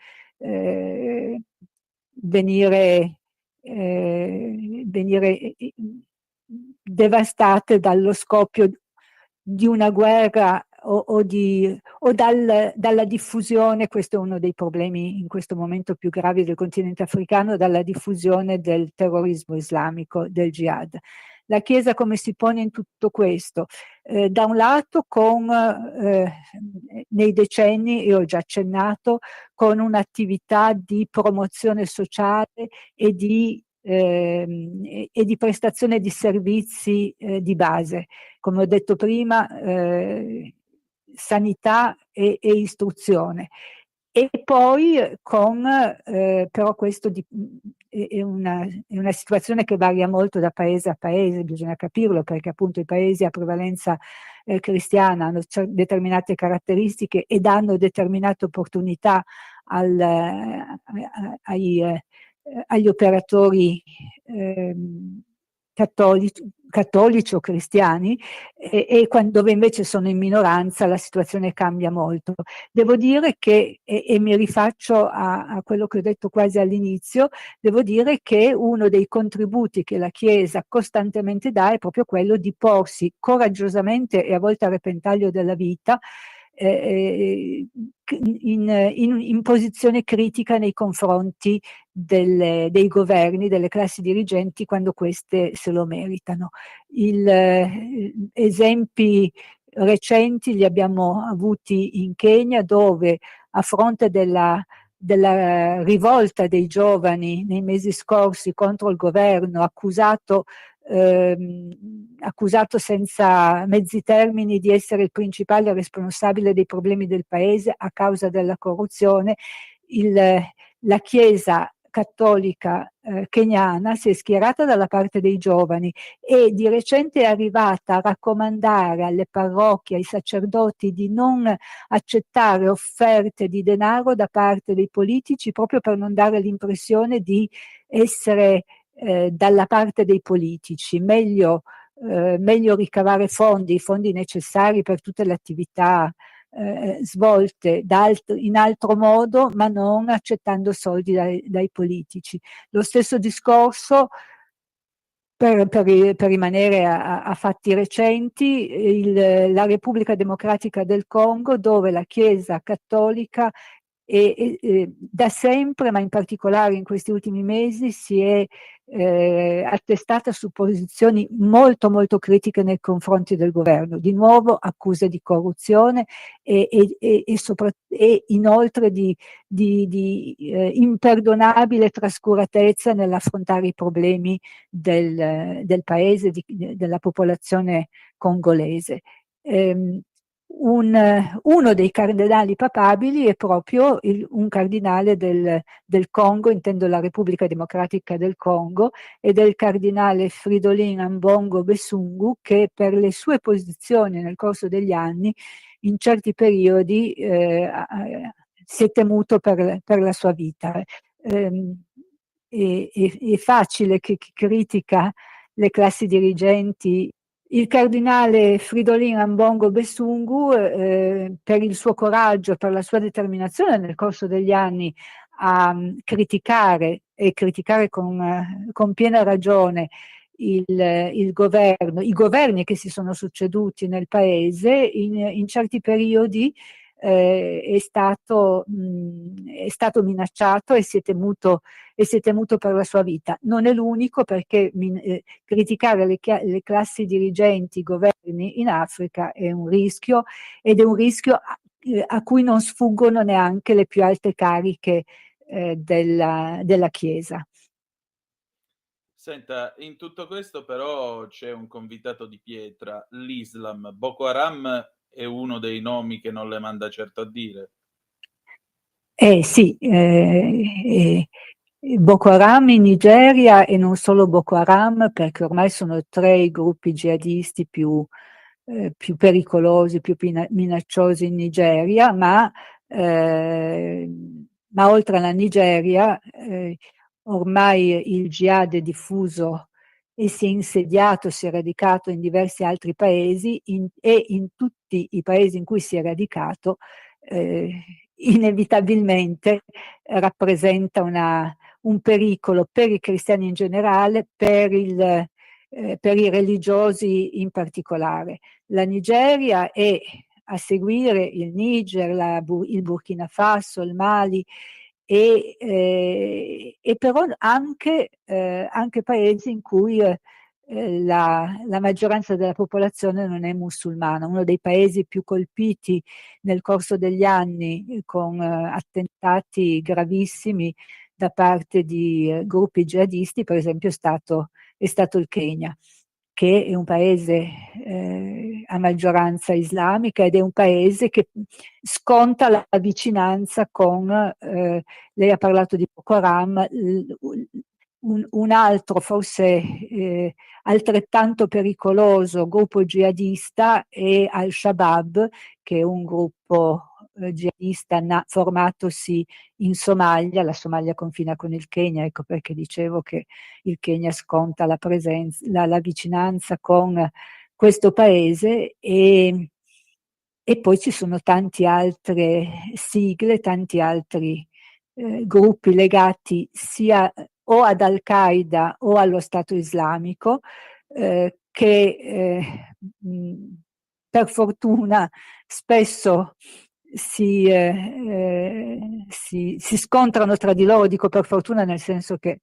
venire devastate dallo scoppio di una guerra o dalla diffusione. Questo è uno dei problemi in questo momento più gravi del continente africano, dalla diffusione del terrorismo islamico, del jihad. La Chiesa come si pone in tutto questo? Da un lato nei decenni, io ho già accennato, con un'attività di promozione sociale e di prestazione di servizi di base, come ho detto prima, sanità e istruzione. E poi però questo è una situazione che varia molto da paese a paese, bisogna capirlo, perché appunto i paesi a prevalenza cristiana hanno determinate caratteristiche e danno determinate opportunità agli operatori cattolici o cristiani, dove invece sono in minoranza la situazione cambia molto. Devo dire che, e mi rifaccio a quello che ho detto quasi all'inizio, devo dire che uno dei contributi che la Chiesa costantemente dà è proprio quello di porsi coraggiosamente e a volte a repentaglio della vita in posizione critica nei confronti dei governi, delle classi dirigenti, quando queste se lo meritano. Esempi recenti li abbiamo avuti in Kenya, dove a fronte della rivolta dei giovani nei mesi scorsi contro il governo, accusato senza mezzi termini di essere il principale responsabile dei problemi del paese a causa della corruzione, la Chiesa cattolica keniana si è schierata dalla parte dei giovani e di recente è arrivata a raccomandare alle parrocchie, ai sacerdoti di non accettare offerte di denaro da parte dei politici, proprio per non dare l'impressione di essere dalla parte dei politici. Meglio ricavare i fondi necessari per tutte le attività svolte in altro modo, ma non accettando soldi dai politici. Lo stesso discorso per rimanere a fatti recenti, la Repubblica Democratica del Congo, dove la Chiesa cattolica da sempre, ma in particolare in questi ultimi mesi, si è attestata su posizioni molto molto critiche nei confronti del governo. Di nuovo accuse di corruzione e inoltre di imperdonabile trascuratezza nell'affrontare i problemi del paese, della popolazione congolese. Uno dei cardinali papabili è proprio un cardinale del Congo, intendo la Repubblica Democratica del Congo, ed è il cardinale Fridolin Ambongo Besungu, che per le sue posizioni nel corso degli anni in certi periodi si è temuto per la sua vita. È facile che chi critica le classi dirigenti. Il cardinale Fridolin Ambongo Besungu, per il suo coraggio, per la sua determinazione nel corso degli anni a criticare con piena ragione il governo, i governi che si sono succeduti nel paese, in certi periodi è stato minacciato e si è temuto per la sua vita. Non è l'unico, perché criticare le classi dirigenti, i governi in Africa è un rischio, ed è un rischio a cui non sfuggono neanche le più alte cariche della Chiesa. Senta, in tutto questo però c'è un convitato di pietra, l'Islam. Boko Haram è uno dei nomi che non le manda certo a dire. Sì, Boko Haram in Nigeria, e non solo Boko Haram, perché ormai sono 3 i gruppi jihadisti più pericolosi, più minacciosi in Nigeria, ma oltre alla Nigeria, ormai il jihad è diffuso e si è insediato, si è radicato in diversi altri paesi, e in tutti i paesi in cui si è radicato inevitabilmente rappresenta un pericolo per i cristiani in generale, per i religiosi in particolare. La Nigeria e a seguire il Niger, il Burkina Faso, il Mali, e però anche paesi in cui la maggioranza della popolazione non è musulmana. Uno dei paesi più colpiti nel corso degli anni con attentati gravissimi da parte di gruppi jihadisti, per esempio, è stato il Kenya, che è un paese a maggioranza islamica, ed è un paese che sconta la vicinanza con, lei ha parlato di Boko Haram, un altro, forse altrettanto pericoloso gruppo jihadista è Al-Shabaab, che è un gruppo jihadista formatosi in Somalia. La Somalia confina con il Kenya, ecco perché dicevo che il Kenya sconta la presenza, la vicinanza con questo paese, e poi ci sono tante altre sigle, tanti altri gruppi legati sia o ad Al-Qaeda o allo Stato Islamico, che per fortuna spesso si scontrano tra di loro. Dico per fortuna nel senso che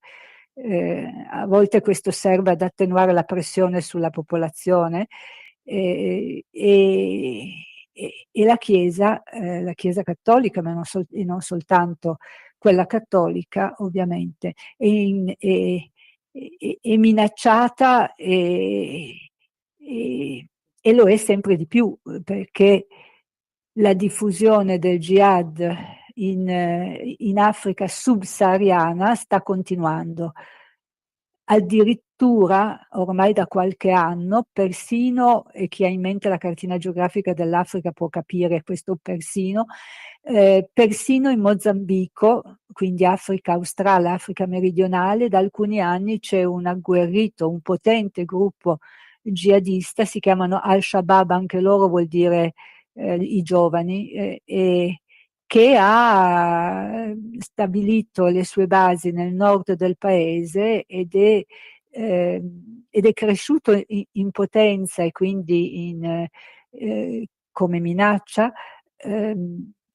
a volte questo serve ad attenuare la pressione sulla popolazione, e la Chiesa cattolica, ma non soltanto quella cattolica, ovviamente, è minacciata, e lo è sempre di più, perché la diffusione del jihad in Africa subsahariana sta continuando. Addirittura ormai da qualche anno, persino, e chi ha in mente la cartina geografica dell'Africa può capire questo persino in Mozambico, quindi Africa australe, Africa meridionale, da alcuni anni c'è un agguerrito, un potente gruppo jihadista, si chiamano Al-Shabaab, anche loro vuol dire i giovani, che ha stabilito le sue basi nel nord del paese, ed è cresciuto in potenza, e quindi come minaccia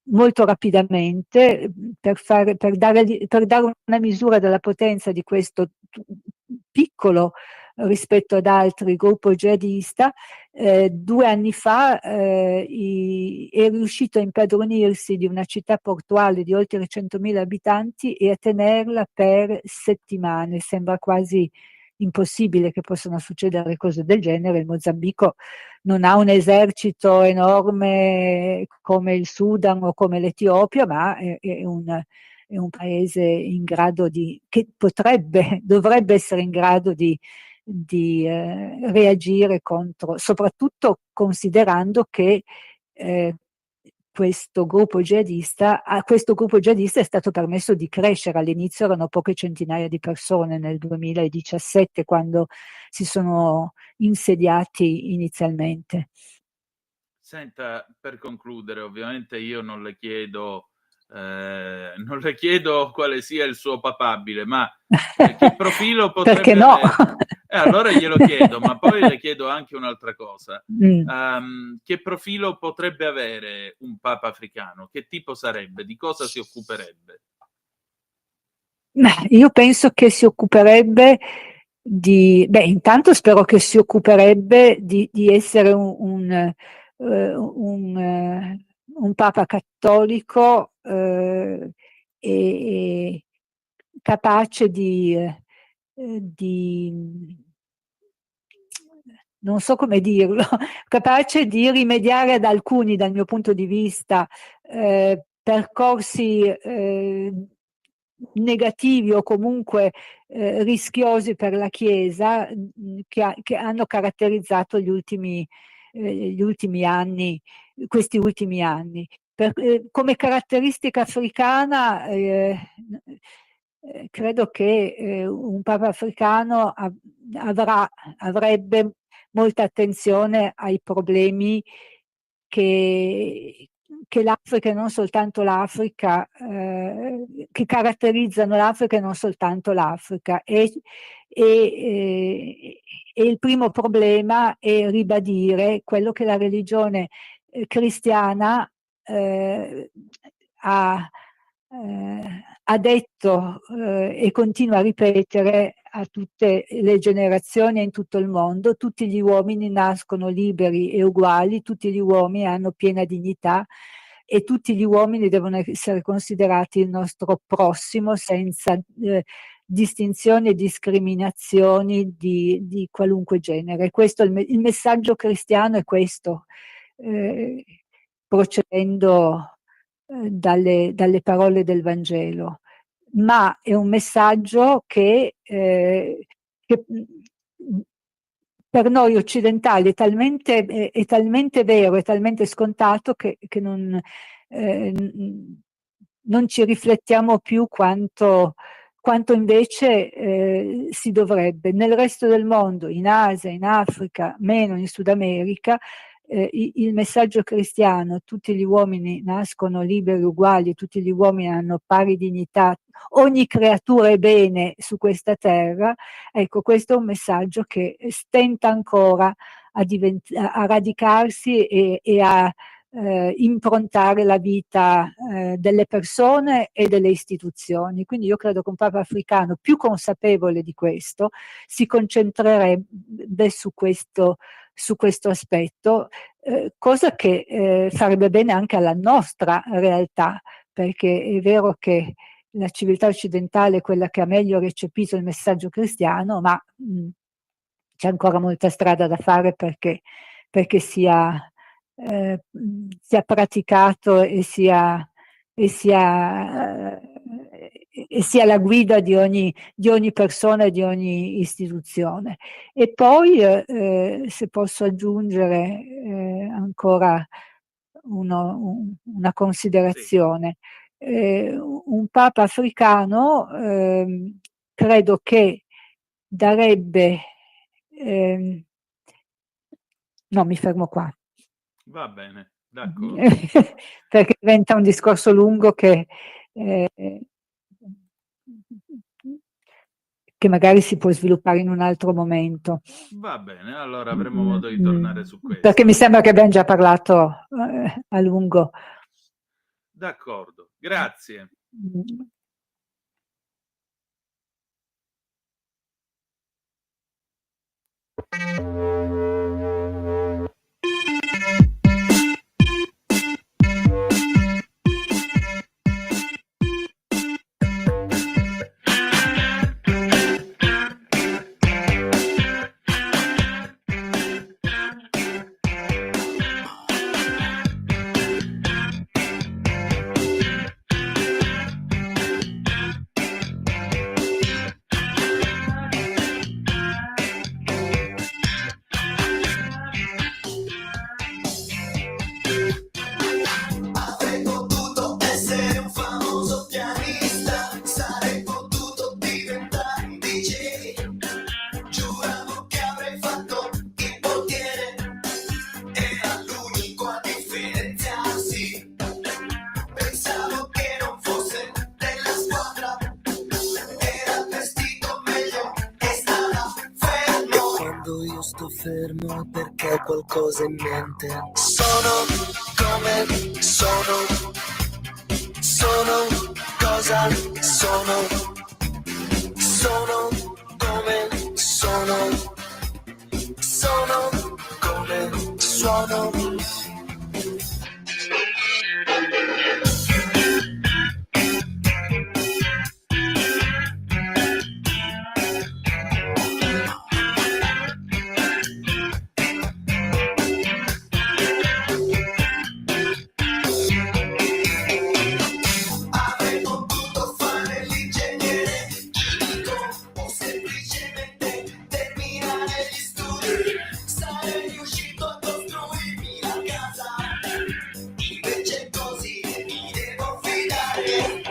molto rapidamente. Per dare una misura della potenza di questo piccolo rispetto ad altri gruppo jihadista, 2 anni fa è riuscito a impadronirsi di una città portuale di oltre 100.000 abitanti e a tenerla per settimane. Sembra quasi impossibile che possano succedere cose del genere. Il Mozambico non ha un esercito enorme come il Sudan o come l'Etiopia, ma è un paese in grado che dovrebbe essere in grado di reagire contro, soprattutto considerando che questo gruppo jihadista è stato permesso di crescere. All'inizio erano poche centinaia di persone, nel 2017, quando si sono insediati inizialmente. Senta, per concludere, ovviamente io non le chiedo quale sia il suo papabile, ma che profilo potrebbe Perché no? Allora glielo chiedo, ma poi le chiedo anche un'altra cosa. Mm. Che profilo potrebbe avere un Papa africano? Che tipo sarebbe? Di cosa si occuperebbe? Io penso che si occuperebbe intanto spero che si occuperebbe di essere un Papa cattolico e capace non so come dirlo, capace di rimediare ad alcuni, dal mio punto di vista, percorsi negativi o comunque rischiosi per la Chiesa che hanno caratterizzato gli ultimi anni, questi ultimi anni. Come caratteristica africana, credo che un Papa africano avrebbe molta attenzione ai problemi che l'Africa e non soltanto l'Africa, che caratterizzano l'Africa e non soltanto l'Africa. E il primo problema è ribadire quello che la religione cristiana ha detto e continua a ripetere a tutte le generazioni e in tutto il mondo: tutti gli uomini nascono liberi e uguali, tutti gli uomini hanno piena dignità e tutti gli uomini devono essere considerati il nostro prossimo senza distinzioni e discriminazioni di qualunque genere. Questo il messaggio cristiano è questo, procedendo dalle parole del Vangelo, ma è un messaggio che per noi occidentali è talmente vero, è talmente scontato che non ci riflettiamo più quanto invece si dovrebbe. Nel resto del mondo, in Asia, in Africa, meno in Sud America, il messaggio cristiano: tutti gli uomini nascono liberi e uguali, tutti gli uomini hanno pari dignità, ogni creatura è bene su questa terra. Ecco, questo è un messaggio che stenta ancora a radicarsi e a improntare la vita delle persone e delle istituzioni. Quindi io credo che un Papa africano più consapevole di questo si concentrerebbe su questo aspetto, cosa che farebbe bene anche alla nostra realtà, perché è vero che la civiltà occidentale è quella che ha meglio recepito il messaggio cristiano, ma c'è ancora molta strada da fare perché sia praticato e sia la guida di ogni persona e di ogni istituzione. E poi, se posso aggiungere ancora una considerazione, un Papa africano credo che darebbe... no, mi fermo qua. Va bene, d'accordo. Perché diventa un discorso lungo che magari si può sviluppare in un altro momento. Va bene, allora avremo modo di tornare su questo. Perché mi sembra che abbiamo già parlato a lungo. D'accordo, grazie. Quando io sto fermo perché ho qualcosa in mente. Sono come sono. Sono cosa sono. Sono come sono. Sono come suono. Avevo potuto fare l'ingegnere chimico o semplicemente terminare gli studi. Sarei riuscito a costruirmi la casa. Invece così mi devo fidare.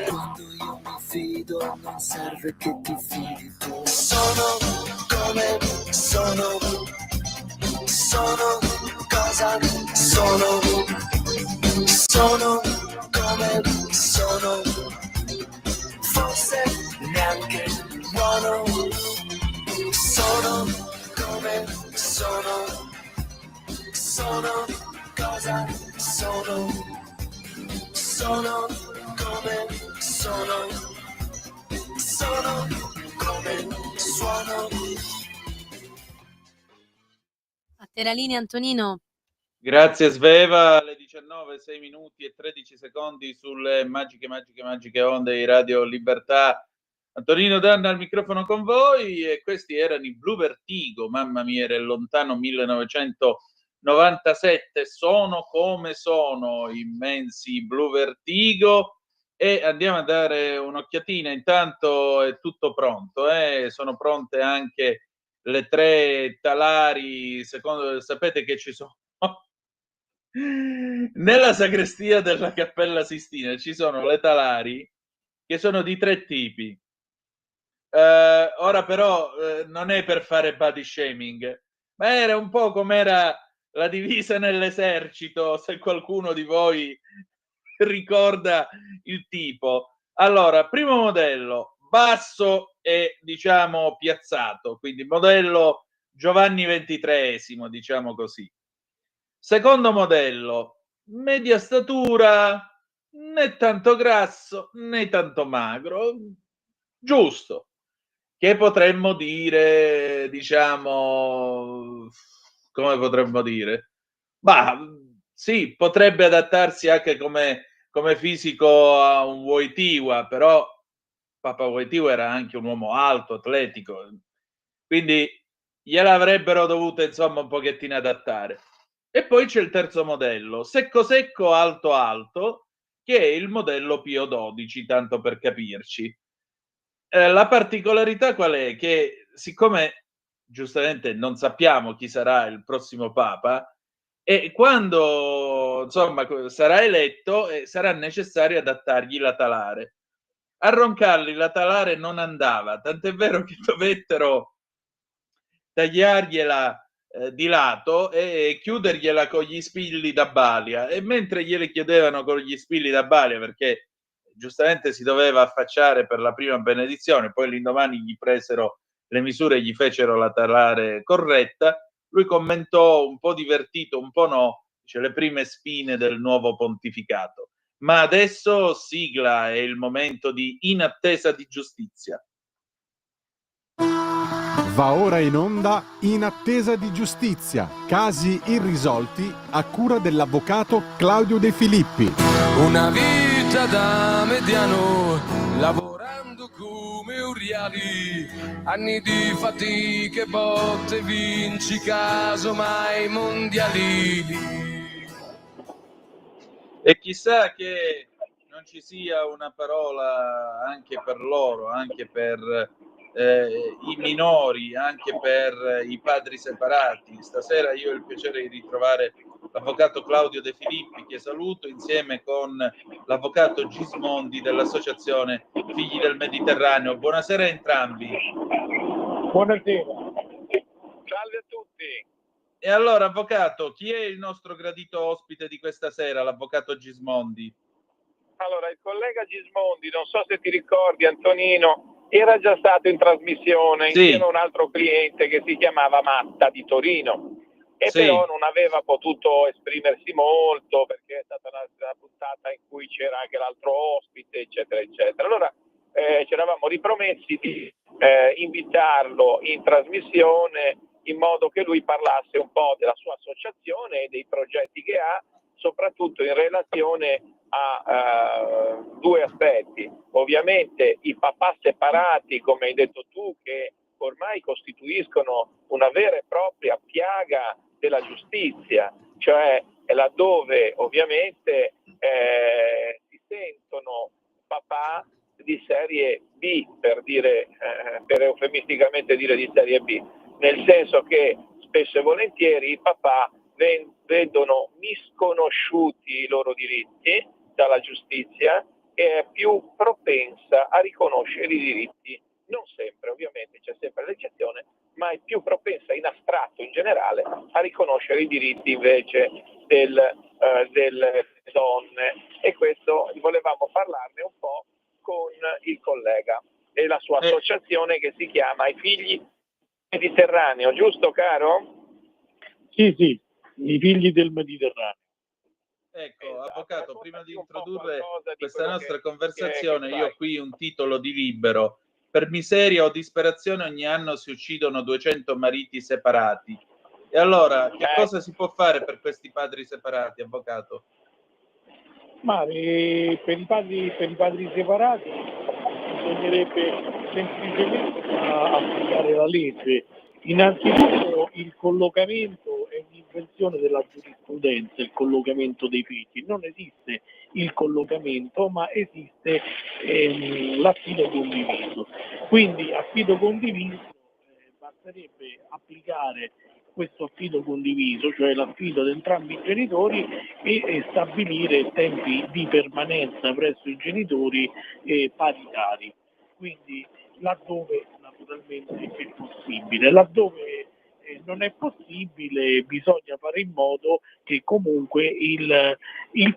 Quando io mi fido non serve che ti fidi tu. Sono come sono. Sono cosa sono. Sono come sono. Forse neanche buono. Sono come sono. Sono cosa sono. Sono come sono. Sono come suono. A te la linea, Antonino. Grazie Sveva, alle 19, 6 minuti e 13 secondi sulle magiche onde di Radio Libertà. Antonino Danna al microfono con voi e questi erano i Blue Vertigo, mamma mia, era il lontano 1997, sono come sono, immensi Blue Vertigo, e andiamo a dare un'occhiatina, intanto è tutto pronto, sono pronte anche le 3 talari, sapete che ci sono nella sagrestia della Cappella Sistina ci sono le talari che sono di 3 tipi. Ora però non è per fare body shaming, ma era un po' come era la divisa nell'esercito, se qualcuno di voi ricorda il tipo. Allora, primo modello, basso e diciamo piazzato, quindi modello Giovanni XXIII, diciamo così. Secondo modello, media statura, né tanto grasso né tanto magro, giusto. Che potremmo dire, diciamo, come potremmo dire? Bah, sì, potrebbe adattarsi anche come fisico a un Wojtyła, però Papa Wojtyła era anche un uomo alto, atletico, quindi gliel'avrebbero dovuto insomma un pochettino adattare. E poi c'è il terzo modello, secco secco, alto alto, che è il modello Pio XII, tanto per capirci. La particolarità qual è? Che siccome giustamente non sappiamo chi sarà il prossimo Papa, e quando insomma sarà eletto sarà necessario adattargli la talare. A Roncalli la talare non andava, tant'è vero che dovettero tagliargliela di lato e chiudergliela con gli spilli da balia, e mentre gliele chiudevano con gli spilli da balia, perché giustamente si doveva affacciare per la prima benedizione, poi l'indomani gli presero le misure e gli fecero la talare corretta, lui commentò un po' divertito, un po' no, dice le prime spine del nuovo pontificato. Ma adesso sigla, è il momento di In attesa di giustizia. Va ora in onda In attesa di giustizia, casi irrisolti a cura dell'avvocato Claudio De Filippi. Una vita da mediano, lavorando come uriali, anni di fatiche, botte, vinci casomai mondiali. E chissà che non ci sia una parola anche per loro, anche per i minori, anche per i padri separati. Stasera io ho il piacere di ritrovare l'avvocato Claudio De Filippi, che saluto, insieme con l'avvocato Gismondi dell'associazione Figli del Mediterraneo. Buonasera a entrambi. Buonasera. Salve a tutti. E allora, avvocato, chi è il nostro gradito ospite di questa sera, l'avvocato Gismondi? Allora, il collega Gismondi, non so se ti ricordi, Antonino, era già stato in trasmissione Sì. insieme a un altro cliente che si chiamava Matta di Torino, e Sì. però non aveva potuto esprimersi molto perché è stata una puntata in cui c'era anche l'altro ospite, eccetera, eccetera. Allora ci eravamo ripromessi di invitarlo in trasmissione in modo che lui parlasse un po' della sua associazione e dei progetti che ha, soprattutto in relazione a due aspetti. Ovviamente i papà separati, come hai detto tu, che ormai costituiscono una vera e propria piaga della giustizia, cioè laddove ovviamente si sentono papà di serie B, per dire, per eufemisticamente dire di serie B, nel senso che spesso e volentieri i papà vedono misconosciuti i loro diritti dalla giustizia e è più propensa a riconoscere i diritti, non sempre ovviamente, c'è sempre l'eccezione, ma è più propensa in astratto in generale a riconoscere i diritti invece delle donne, e questo volevamo parlarne un po' con il collega e la sua associazione che si chiama I Figli Mediterraneo, giusto caro? Sì, i figli del Mediterraneo. Ecco, avvocato, prima di introdurre questa nostra conversazione, io ho qui un titolo di libro. Per miseria o disperazione ogni anno si uccidono 200 mariti separati. E allora, che cosa si può fare per questi padri separati, avvocato? Ma per i padri separati bisognerebbe semplicemente applicare la legge. Innanzitutto il collocamento è un'invenzione della giurisprudenza, il collocamento dei figli. Non esiste il collocamento, ma esiste l'affido condiviso. Quindi affido condiviso basterebbe applicare questo affido condiviso, cioè l'affido di entrambi i genitori, e stabilire tempi di permanenza presso i genitori paritari. Quindi laddove naturalmente è possibile, laddove non è possibile bisogna fare in modo che comunque il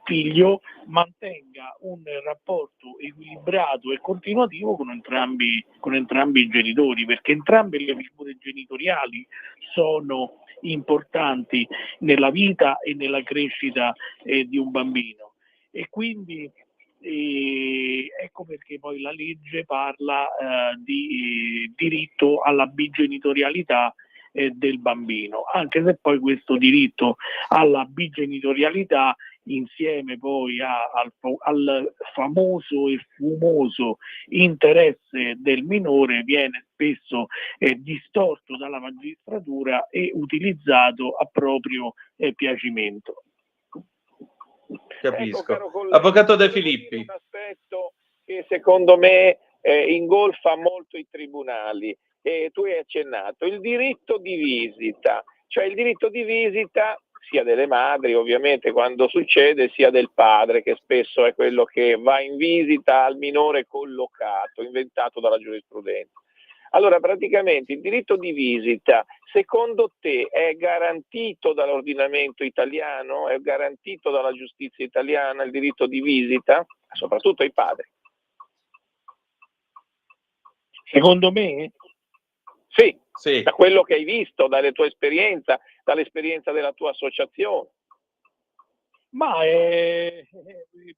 figlio mantenga un rapporto equilibrato e continuativo con entrambi i genitori, perché entrambe le figure genitoriali sono importanti nella vita e nella crescita di un bambino, e quindi ecco perché poi la legge parla di diritto alla bigenitorialità del bambino, anche se poi questo diritto alla bigenitorialità, insieme poi al famoso e fumoso interesse del minore, viene spesso distorto dalla magistratura e utilizzato a proprio piacimento. Capisco. Ecco, collega, Avvocato De Filippi. un aspetto che secondo me ingolfa molto i tribunali, e tu hai accennato, il diritto di visita, cioè il diritto di visita sia delle madri ovviamente quando succede, sia del padre, che spesso è quello che va in visita al minore collocato, inventato dalla giurisprudenza. Allora, praticamente il diritto di visita, secondo te, è garantito dall'ordinamento italiano? È garantito dalla giustizia italiana il diritto di visita? Soprattutto ai padri. Secondo me? Sì, da quello che hai visto, dalle tue esperienze, dall'esperienza della tua associazione. Ma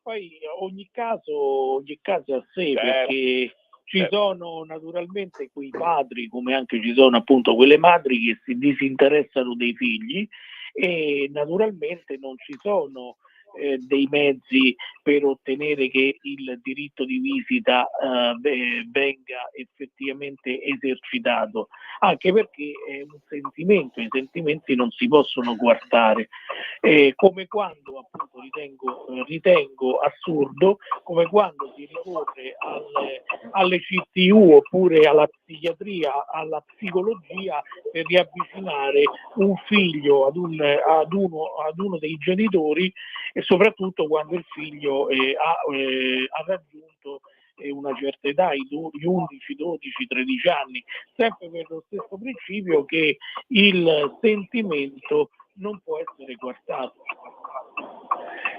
poi ogni caso è a sé, perché ci sono naturalmente quei padri, come anche ci sono appunto quelle madri che si disinteressano dei figli, e naturalmente non ci sono dei mezzi per ottenere che il diritto di visita venga effettivamente esercitato, anche perché è un sentimento, i sentimenti non si possono coartare, come quando appunto ritengo assurdo, come quando si ricorre alle CTU oppure alla psichiatria, alla psicologia, per riavvicinare un figlio ad uno dei genitori, e soprattutto quando il figlio ha raggiunto una certa età, gli 11, 12, 13 anni, sempre per lo stesso principio che il sentimento non può essere coartato.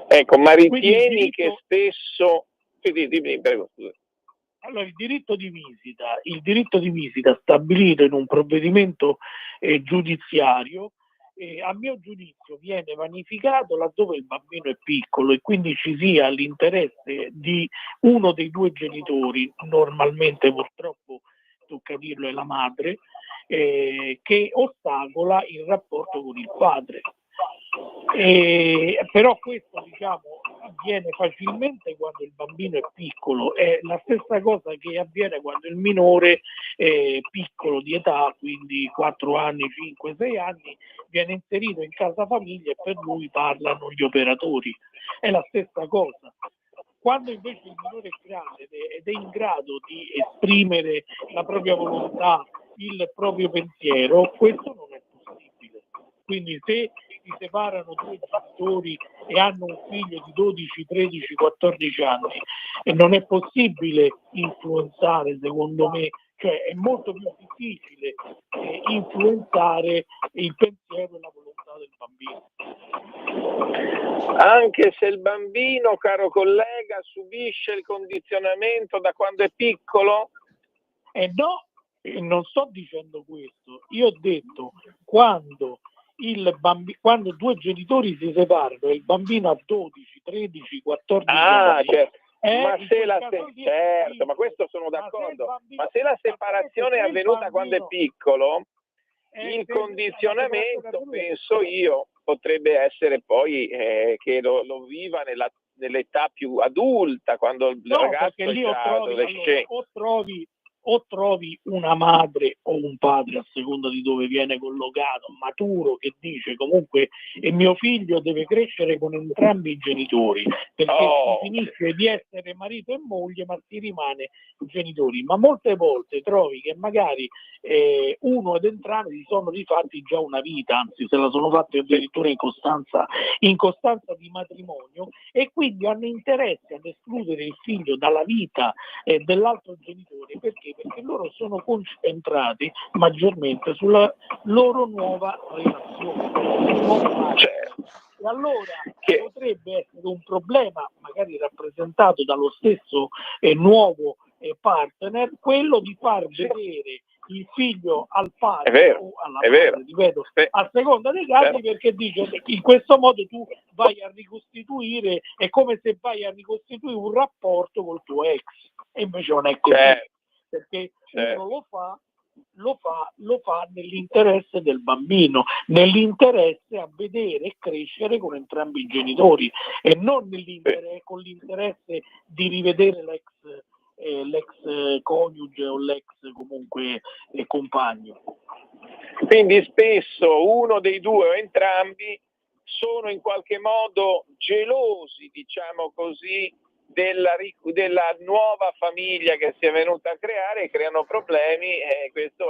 Ecco, ma ritieni che spesso... Dimmi, prego, scusa. Allora, il diritto di visita stabilito in un provvedimento giudiziario, a mio giudizio viene vanificato laddove il bambino è piccolo e quindi ci sia l'interesse di uno dei due genitori, normalmente purtroppo tocca dirlo è la madre, che ostacola il rapporto con il padre. Però questo avviene facilmente quando il bambino è piccolo, è la stessa cosa che avviene quando il minore è piccolo di età, quindi 4 anni, 5, 6 anni, viene inserito in casa famiglia e per lui parlano gli operatori, è la stessa cosa. Quando invece il minore è grande ed è in grado di esprimere la propria volontà, il proprio pensiero, questo non è possibile. Quindi se si separano due genitori e hanno un figlio di 12, 13, 14 anni, e non è possibile influenzare, secondo me, cioè è molto più difficile influenzare il pensiero e la volontà del bambino. Anche se il bambino, caro collega, subisce il condizionamento da quando è piccolo? No, non sto dicendo questo. Io ho detto quando due genitori si separano e il bambino ha 12, 13, 14 anni. Certo. Ma se certo, ma questo sono d'accordo. Ma se la separazione è avvenuta quando è piccolo, il condizionamento, penso io, potrebbe essere poi che lo viva nell'età più adulta, quando il ragazzo è già adolescente. O trovi una madre o un padre, a seconda di dove viene collocato, maturo, che dice comunque mio figlio deve crescere con entrambi i genitori, perché si finisce di essere marito e moglie ma si rimane genitori. Ma molte volte trovi che magari uno ed entrambi si sono rifatti già una vita, anzi se la sono fatti addirittura in costanza di matrimonio, e quindi hanno interesse ad escludere il figlio dalla vita dell'altro genitore. Perché loro sono concentrati maggiormente sulla loro nuova relazione. E allora potrebbe essere un problema, magari rappresentato dallo stesso nuovo partner, quello di far vedere il figlio al padre o alla madre, ripeto, a seconda dei casi, perché dice in questo modo tu vai a ricostituire, è come se vai a ricostituire un rapporto col tuo ex, e invece non è così. Perché uno lo fa nell'interesse del bambino, nell'interesse a vedere e crescere con entrambi i genitori, e non con l'interesse di rivedere l'ex coniuge o l'ex comunque compagno. Quindi spesso uno dei due o entrambi sono in qualche modo gelosi, diciamo così, della nuova famiglia che si è venuta a creare, e creano problemi, e questo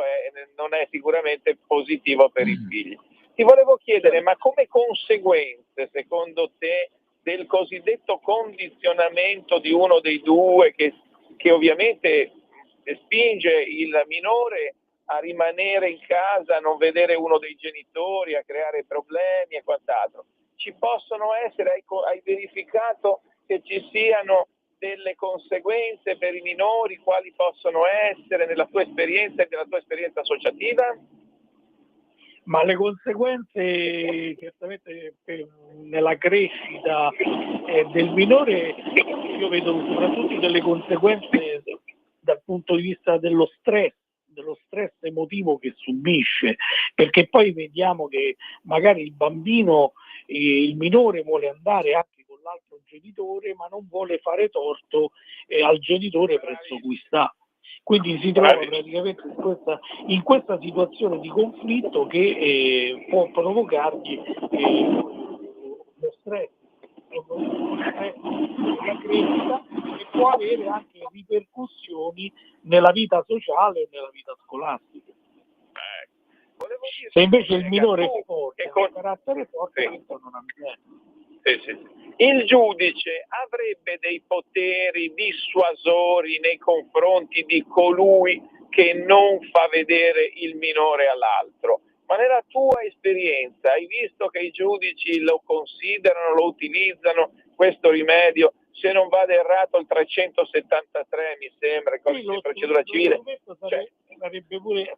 non è sicuramente positivo per i figli. Ti volevo chiedere, ma come conseguenze secondo te del cosiddetto condizionamento di uno dei due, che ovviamente spinge il minore a rimanere in casa, a non vedere uno dei genitori, a creare problemi e quant'altro, ci possono essere, hai verificato che ci siano delle conseguenze per i minori? Quali possono essere nella tua esperienza e nella tua esperienza associativa? Ma le conseguenze certamente nella crescita del minore, io vedo soprattutto delle conseguenze dal punto di vista dello stress emotivo che subisce, perché poi vediamo che magari il bambino, il minore vuole andare anche con l'altro genitore, ma non vuole fare torto al genitore presso cui sta. Quindi si trova praticamente in questa situazione di conflitto che può provocargli lo stress, la crescita, e può avere anche ripercussioni nella vita sociale e nella vita scolastica. Se invece il minore è forte, ha un carattere forte, questo non avviene. Il giudice avrebbe dei poteri dissuasori nei confronti di colui che non fa vedere il minore all'altro. Ma nella tua esperienza hai visto che i giudici lo considerano, lo utilizzano questo rimedio se non vado errato il 373 mi sembra, il codice di procedura civile.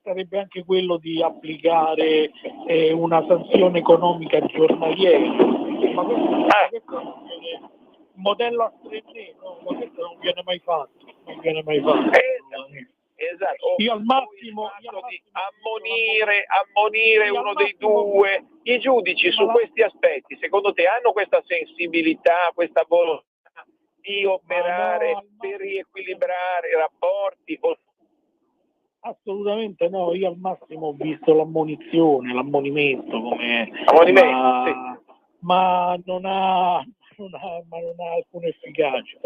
Sarebbe anche quello di applicare una sanzione economica giornaliera, ma questo non viene, modello a 3D, no? Ma questo non viene mai fatto. Esatto. Io al massimo di ammonire uno dei due. I giudici su questi aspetti, secondo te, hanno questa sensibilità, questa volontà di operare per riequilibrare i rapporti? Assolutamente no, io al massimo ho visto l'ammonimento come ma non ha alcuna efficacia.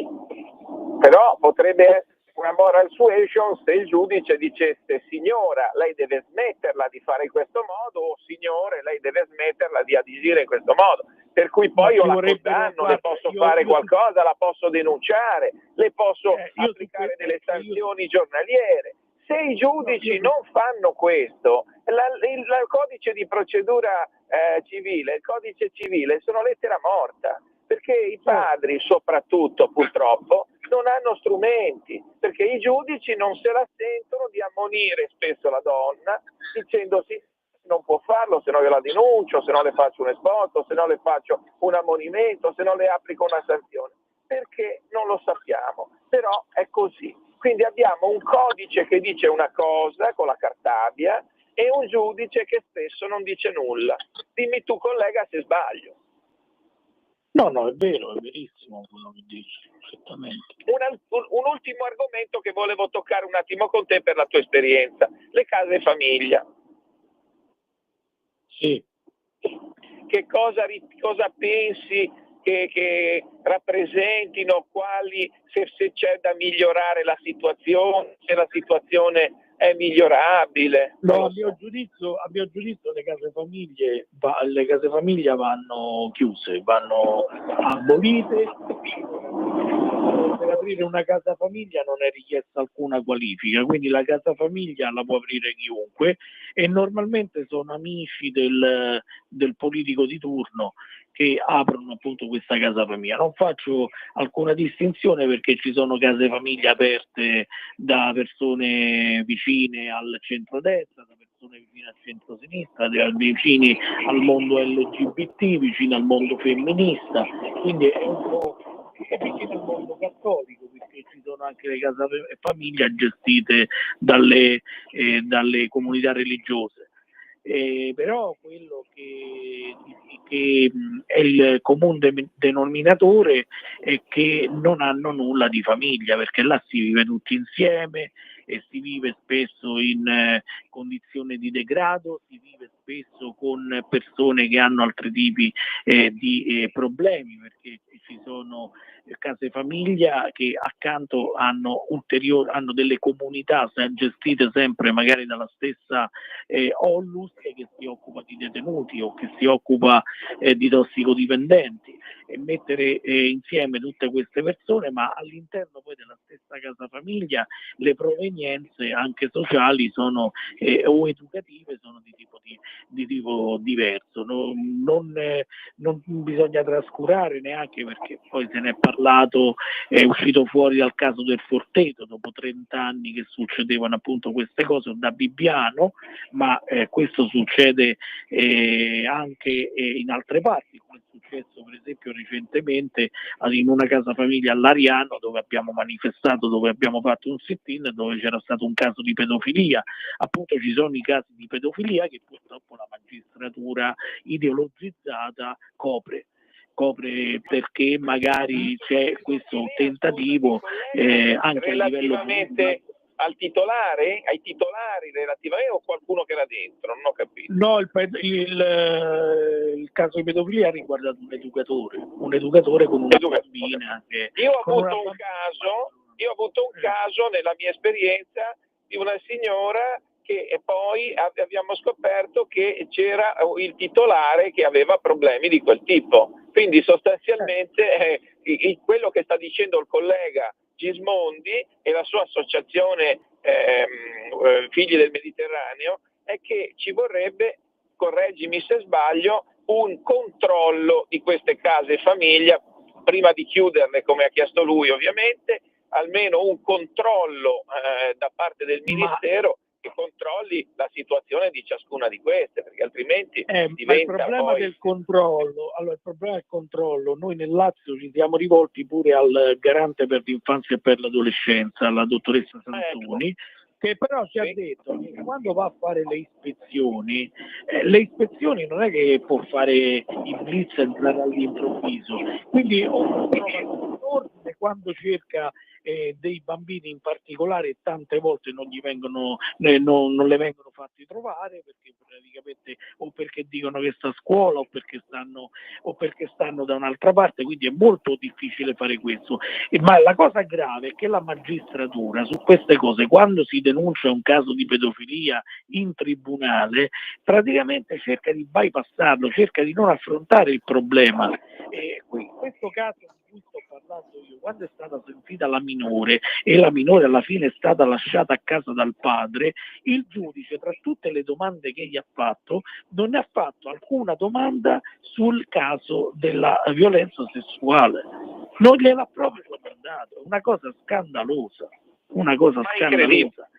Però potrebbe essere una moral suasion se il giudice dicesse: signora, lei deve smetterla di fare in questo modo, o signore, lei deve smetterla di agire in questo modo. Per cui poi io la condanno, le posso fare qualcosa, la posso denunciare, le posso applicare delle sanzioni giornaliere. Se i giudici non fanno questo, il codice di procedura civile, il codice civile sono lettera morta, perché i padri soprattutto purtroppo non hanno strumenti, perché i giudici non se la sentono di ammonire spesso la donna dicendosi: non può farlo, se no io la denuncio, se no le faccio un esposto, se no le faccio un ammonimento, se no le applico una sanzione. Perché non lo sappiamo, però è così. Quindi abbiamo un codice che dice una cosa con la cartabia e un giudice che spesso non dice nulla. Dimmi tu, collega, se sbaglio. No, è vero, è verissimo quello che dici, esattamente. Un ultimo argomento che volevo toccare un attimo con te per la tua esperienza: le case famiglia. Sì. Che cosa pensi che rappresentino, quali, se c'è da migliorare la situazione, se la situazione è migliorabile? No, a mio giudizio le case famiglia vanno chiuse, vanno abolite. Per aprire una casa famiglia non è richiesta alcuna qualifica, quindi la casa famiglia la può aprire chiunque, e normalmente sono amici del politico di turno che aprono appunto questa casa famiglia. Non faccio alcuna distinzione, perché ci sono case famiglia aperte da persone vicine al centrodestra, da persone vicine al centrosinistra, vicini al mondo LGBT, vicine al mondo femminista, quindi è un po' vicino al mondo cattolico, perché ci sono anche le case famiglia gestite dalle comunità religiose. Però quello che è il comune denominatore è che non hanno nulla di famiglia, perché là si vive tutti insieme e si vive spesso in condizioni di degrado, si vive spesso con persone che hanno altri tipi di problemi, perché ci sono case famiglia che accanto hanno delle comunità gestite sempre magari dalla stessa Onlus che si occupa di detenuti o che si occupa di tossicodipendenti, e mettere insieme tutte queste persone, ma all'interno poi della stessa casa famiglia le provenienze anche sociali sono o educative sono di tipo diverso. Non bisogna trascurare neanche, perché poi se ne è parlato, è uscito fuori dal caso del Forteto dopo 30 anni che succedevano appunto queste cose da Bibbiano, ma questo succede anche in altre parti, come è successo per esempio recentemente in una casa famiglia all'Ariano, dove abbiamo manifestato, dove abbiamo fatto un sit-in, dove c'era stato un caso di pedofilia. Appunto ci sono i casi di pedofilia che purtroppo la magistratura ideologizzata copre, perché magari c'è questo tentativo anche a livello ai titolari relativamente, o qualcuno che era dentro, non ho capito. No, il caso di pedofilia ha riguardato un educatore con una bambina. Io ho avuto un caso nella mia esperienza di una signora che poi abbiamo scoperto che c'era il titolare che aveva problemi di quel tipo. Quindi sostanzialmente quello che sta dicendo il collega Gismondi e la sua associazione Figli del Mediterraneo è che ci vorrebbe, correggimi se sbaglio, un controllo di queste case famiglia prima di chiuderle come ha chiesto lui ovviamente, almeno un controllo da parte del Ministero che controlli la situazione di ciascuna di queste, perché altrimenti Ma il diventa problema poi... del controllo, il problema del controllo, noi nel Lazio ci siamo rivolti pure al garante per l'infanzia e per l'adolescenza, alla dottoressa Santoni, che però ci ha detto che quando va a fare le ispezioni non è che può fare il blitz e entrare all'improvviso, quindi o trova un ordine quando cerca dei bambini in particolare, tante volte non le vengono fatti trovare perché praticamente o perché dicono che sta a scuola o perché stanno da un'altra parte, quindi è molto difficile fare questo. Ma la cosa grave è che la magistratura su queste cose, quando si denuncia un caso di pedofilia in tribunale, praticamente cerca di bypassarlo, cerca di non affrontare il problema. Questo caso di cui sto parlando io, quando è stata sentita la minore e la minore alla fine è stata lasciata a casa dal padre, il giudice, tra tutte le domande che gli ha fatto, non ne ha fatto alcuna domanda sul caso della violenza sessuale, non gliel'ha proprio domandato, una cosa scandalosa, incredibile.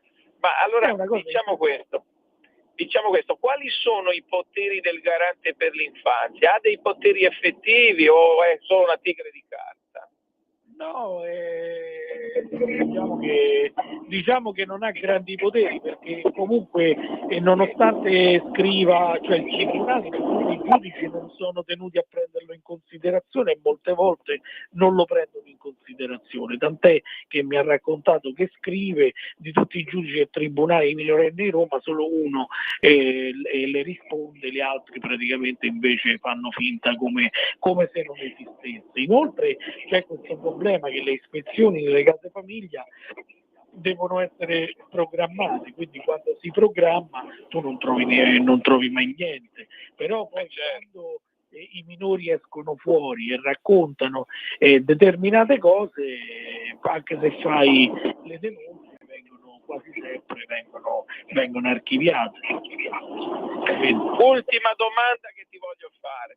Ma allora diciamo questo, quali sono i poteri del garante per l'infanzia? Ha dei poteri effettivi o è solo una tigre di carta? No, diciamo che non ha grandi poteri, perché comunque nonostante scriva, cioè i tribunali, i giudici non sono tenuti a prenderlo in considerazione e molte volte non lo prendono in considerazione, tant'è che mi ha raccontato che scrive di tutti i giudici e tribunali minorenni di Roma, solo uno le risponde, gli altri praticamente invece fanno finta come se non esistesse. Inoltre c'è questo problema che le ispezioni nelle case famiglia devono essere programmate, quindi quando si programma tu non trovi mai niente, però poi quando i minori escono fuori e raccontano determinate cose, anche se fai le denunce, quasi sempre vengono archiviate. Ultima domanda che ti voglio fare,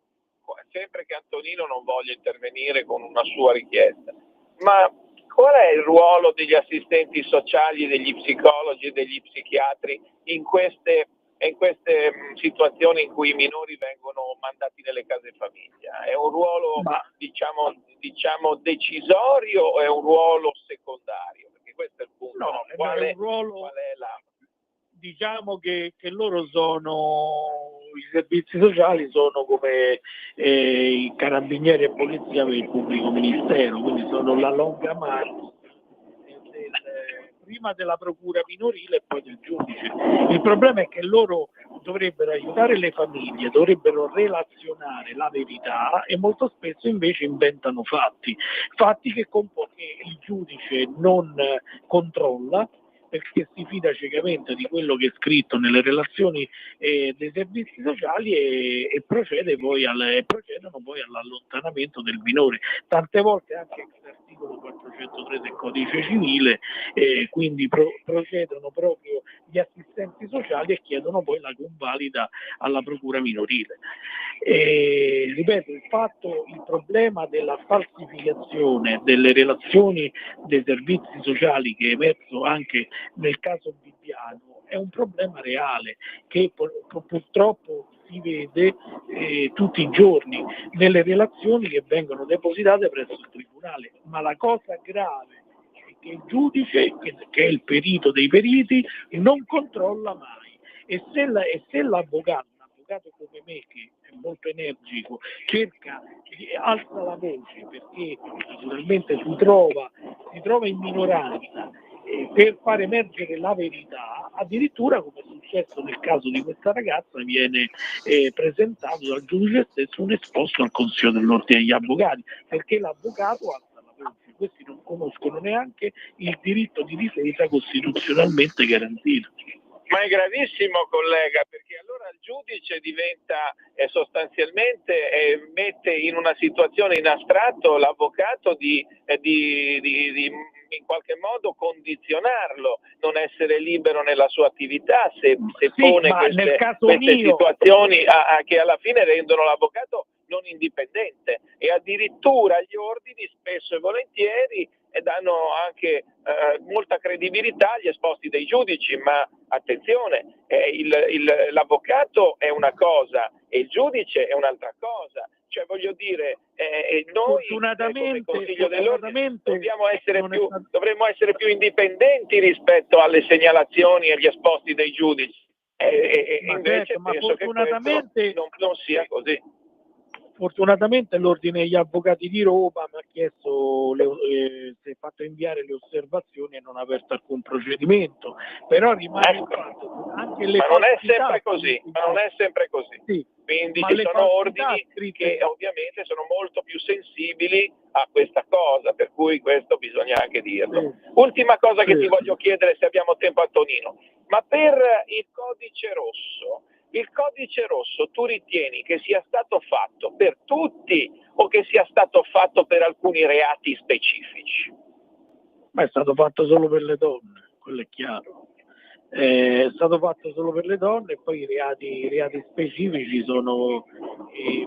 sempre che Antonino non voglia intervenire con una sua richiesta, ma qual è il ruolo degli assistenti sociali, degli psicologi e degli psichiatri in queste situazioni in cui i minori vengono mandati nelle case famiglia? È un ruolo diciamo decisorio o è un ruolo secondario? Perché questo è il punto. No, è un ruolo, diciamo che loro sono, i servizi sociali sono come i carabinieri e polizia per il pubblico ministero, quindi sono la longa mano prima della procura minorile e poi del giudice. Il problema è che loro dovrebbero aiutare le famiglie, dovrebbero relazionare la verità e molto spesso invece inventano fatti che il giudice non controlla, perché si fida ciecamente di quello che è scritto nelle relazioni dei servizi sociali e procedono poi all'allontanamento del minore. Tante volte anche l'articolo 403 del codice civile, quindi procedono proprio gli assistenti sociali e chiedono poi la convalida alla procura minorile. Ripeto, il problema della falsificazione delle relazioni dei servizi sociali, che è emerso anche nel caso Bibbiano, è un problema reale che purtroppo si vede tutti i giorni nelle relazioni che vengono depositate presso il tribunale. Ma la cosa grave è che il giudice, che è il perito dei periti, non controlla mai, e se l'avvocato come me, che è molto energico, alza la voce perché naturalmente si trova in minoranza, per far emergere la verità, addirittura, come è successo nel caso di questa ragazza, viene presentato dal giudice stesso un esposto al Consiglio dell'Ordine degli Avvocati, perché l'avvocato alza la voce. Questi non conoscono neanche il diritto di difesa costituzionalmente garantito. Ma è gravissimo, collega, perché allora il giudice diventa sostanzialmente mette in una situazione in astratto l'avvocato di in qualche modo condizionarlo, non essere libero nella sua attività, se pone queste situazioni che alla fine rendono l'avvocato non indipendente, e addirittura gli ordini spesso e volentieri danno anche molta credibilità agli esposti dei giudici, ma attenzione, l'avvocato è una cosa e il giudice è un'altra cosa. Cioè, voglio dire, noi come Consiglio dell'Ordine dovremmo essere più indipendenti rispetto alle segnalazioni e agli esposti dei giudici. Invece penso che questo non sia così. Fortunatamente l'Ordine degli Avvocati di Roma mi ha chiesto, si è fatto inviare le osservazioni e non ha aperto alcun procedimento, però rimane il fatto che anche le ma non è falsità sempre così, ma non è sempre così. Sì, quindi ma ci le sono falsità ordini scritte- che ovviamente sono molto più sensibili a questa cosa, per cui questo bisogna anche dirlo. Ultima cosa che ti voglio chiedere, se abbiamo tempo, Antonino, ma per il codice rosso tu ritieni che sia stato fatto per tutti o che sia stato fatto per alcuni reati specifici? Ma è stato fatto solo per le donne, quello è chiaro. È stato fatto solo per le donne, e poi i reati specifici sono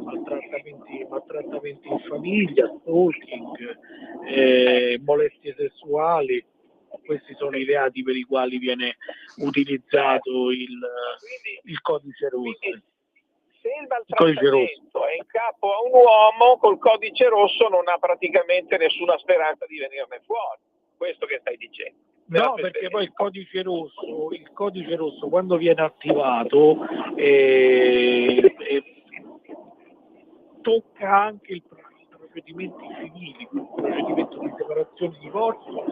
maltrattamenti in famiglia, stalking, molestie sessuali. Questi sono i reati per i quali viene utilizzato il codice rosso. Se il maltrattamento è in capo a un uomo, col codice rosso non ha praticamente nessuna speranza di venirne fuori. Questo che stai dicendo. No, perché poi il codice rosso quando viene attivato tocca anche i procedimenti civili, il procedimento di separazione, divorzio,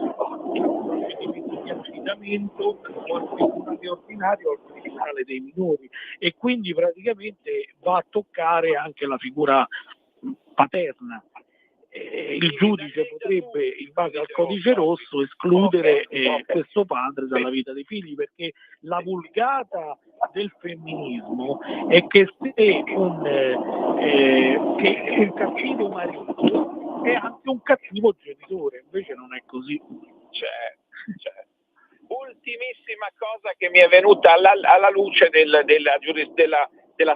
il procedimento di affidamento o al tribunale ordinario o al tribunale dei minori, e quindi praticamente va a toccare anche la figura paterna. Il giudice potrebbe, in base al codice rosso, escludere questo padre dalla vita dei figli, perché la vulgata del femminismo è che se un cattivo marito è anche un cattivo genitore, invece non è così. Certo. Ultimissima cosa che mi è venuta alla luce della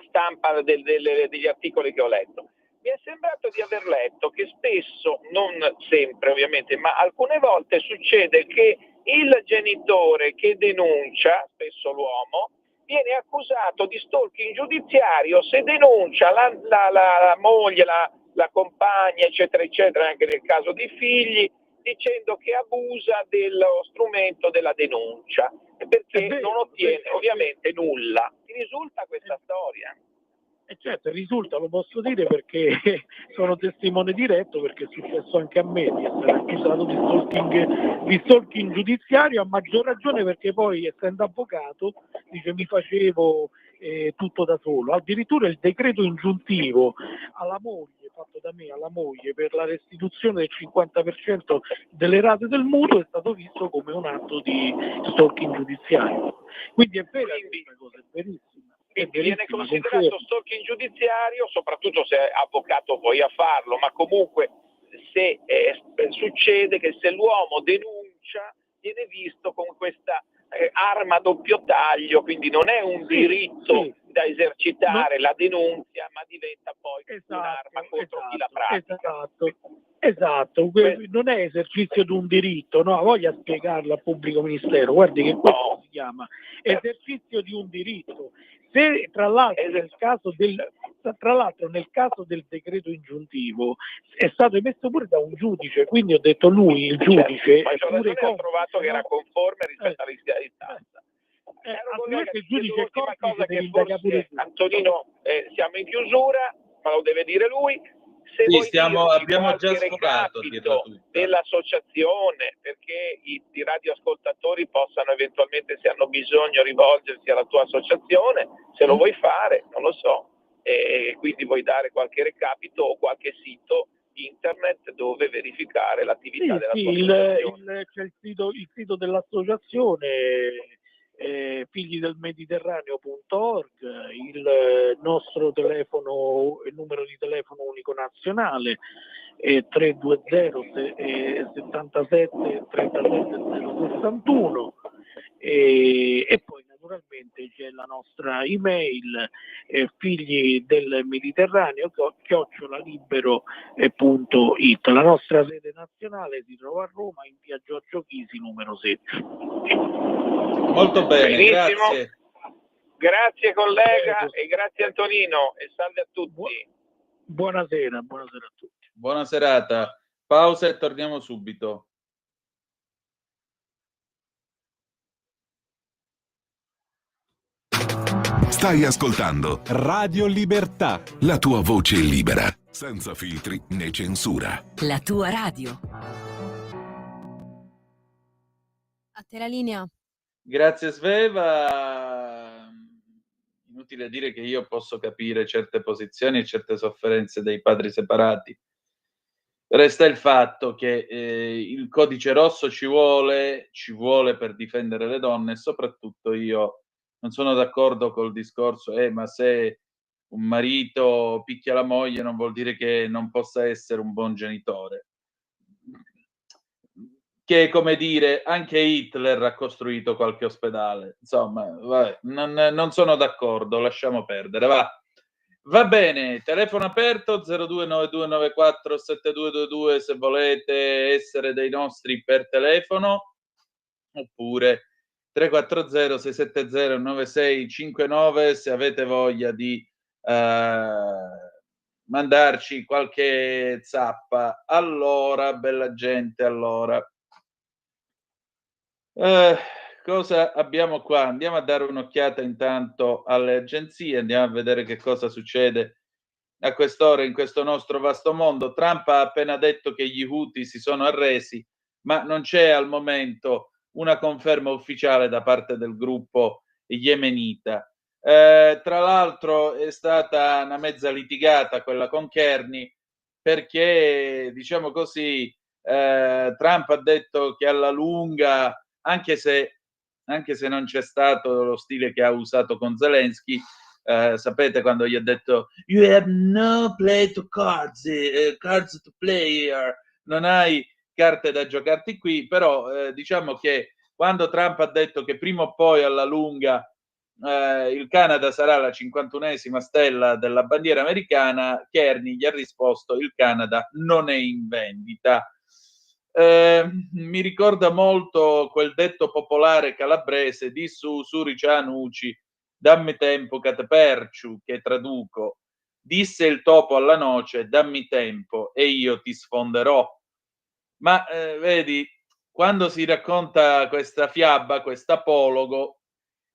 stampa degli articoli che ho letto. Mi è sembrato di aver letto che spesso, non sempre ovviamente, ma alcune volte succede che il genitore che denuncia, spesso l'uomo, viene accusato di stalking giudiziario se denuncia la moglie, la compagna, eccetera, eccetera, anche nel caso di figli, dicendo che abusa dello strumento della denuncia, perché non ottiene ovviamente nulla. Ti risulta questa storia? Certo, risulta, lo posso dire perché sono testimone diretto, perché è successo anche a me di essere accusato di stalking giudiziario, a maggior ragione perché poi, essendo avvocato, dice mi facevo tutto da solo. Addirittura il decreto ingiuntivo alla moglie, fatto da me alla moglie, per la restituzione del 50% delle rate del mutuo è stato visto come un atto di stalking giudiziario. Quindi è vera questa cosa, è verissima. Viene considerato stalking giudiziario, soprattutto se è avvocato poi a farlo, ma comunque se succede che se l'uomo denuncia viene visto con questa arma a doppio taglio, quindi non è un diritto da esercitare la denunzia, ma diventa poi un'arma contro chi la pratica. Esatto, non è esercizio di un diritto, no, voglia spiegarlo al pubblico ministero, guardi che questo si chiama esercizio di un diritto. Se tra l'altro nel caso del decreto ingiuntivo è stato emesso pure da un giudice, quindi ho detto lui, il giudice, ma ho trovato che era conforme rispetto alla richiesta di istanza. Altrimenti il giudice è cosa che forse, Antonino, siamo in chiusura, ma lo deve dire lui. Se abbiamo già sfogato dell'associazione, perché i radioascoltatori possano eventualmente, se hanno bisogno, rivolgersi alla tua associazione, se lo vuoi fare, non lo so, e quindi vuoi dare qualche recapito o qualche sito internet dove verificare l'attività della tua associazione. C'è il sito dell'associazione, figli del Mediterraneo.org, il nostro telefono, il numero di telefono unico nazionale è 320 77 37 061 e poi naturalmente c'è la nostra email, figli del Mediterraneo @libero.it. La nostra sede nazionale si trova a Roma in via Giorgio Chisi numero 16. Molto bene, Benissimo. grazie. Grazie collega e grazie Antonino e salve a tutti. Buonasera a tutti. Buona serata. Pausa e torniamo subito. Stai ascoltando Radio Libertà. la tua voce libera, senza filtri né censura. La tua radio. A te la linea. Grazie Sveva. Inutile dire che io posso capire certe posizioni e certe sofferenze dei padri separati. Resta il fatto che il codice rosso ci vuole per difendere le donne, e soprattutto io non sono d'accordo col discorso ma se un marito picchia la moglie non vuol dire che non possa essere un buon genitore. Che è come dire, anche Hitler ha costruito qualche ospedale. Insomma, vabbè, non sono d'accordo, lasciamo perdere, va bene, telefono aperto 0292947222 se volete essere dei nostri per telefono, oppure 340 670 9659 se avete voglia di mandarci qualche zappa. Allora, bella gente, allora. Cosa abbiamo qua? Andiamo a dare un'occhiata intanto alle agenzie, andiamo a vedere che cosa succede a quest'ora in questo nostro vasto mondo. Trump ha appena detto che gli Houthi si sono arresi, ma non c'è al momento una conferma ufficiale da parte del gruppo yemenita. Tra l'altro è stata una mezza litigata quella con Kearney, perché, diciamo così, Trump ha detto che alla lunga, anche se non c'è stato lo stile che ha usato con Zelensky, sapete quando gli ha detto "You have no play to cards, cards to play here", non hai carte da giocarti qui, però diciamo che quando Trump ha detto che prima o poi alla lunga il Canada sarà la 51esima stella della bandiera americana, Kearney gli ha risposto il Canada non è in vendita. Mi ricorda molto quel detto popolare calabrese di su Suricianucci, dammi tempo che te perciu, che traduco, disse il topo alla noce, dammi tempo e io ti sfonderò. Ma vedi, quando si racconta questa fiaba, quest'apologo,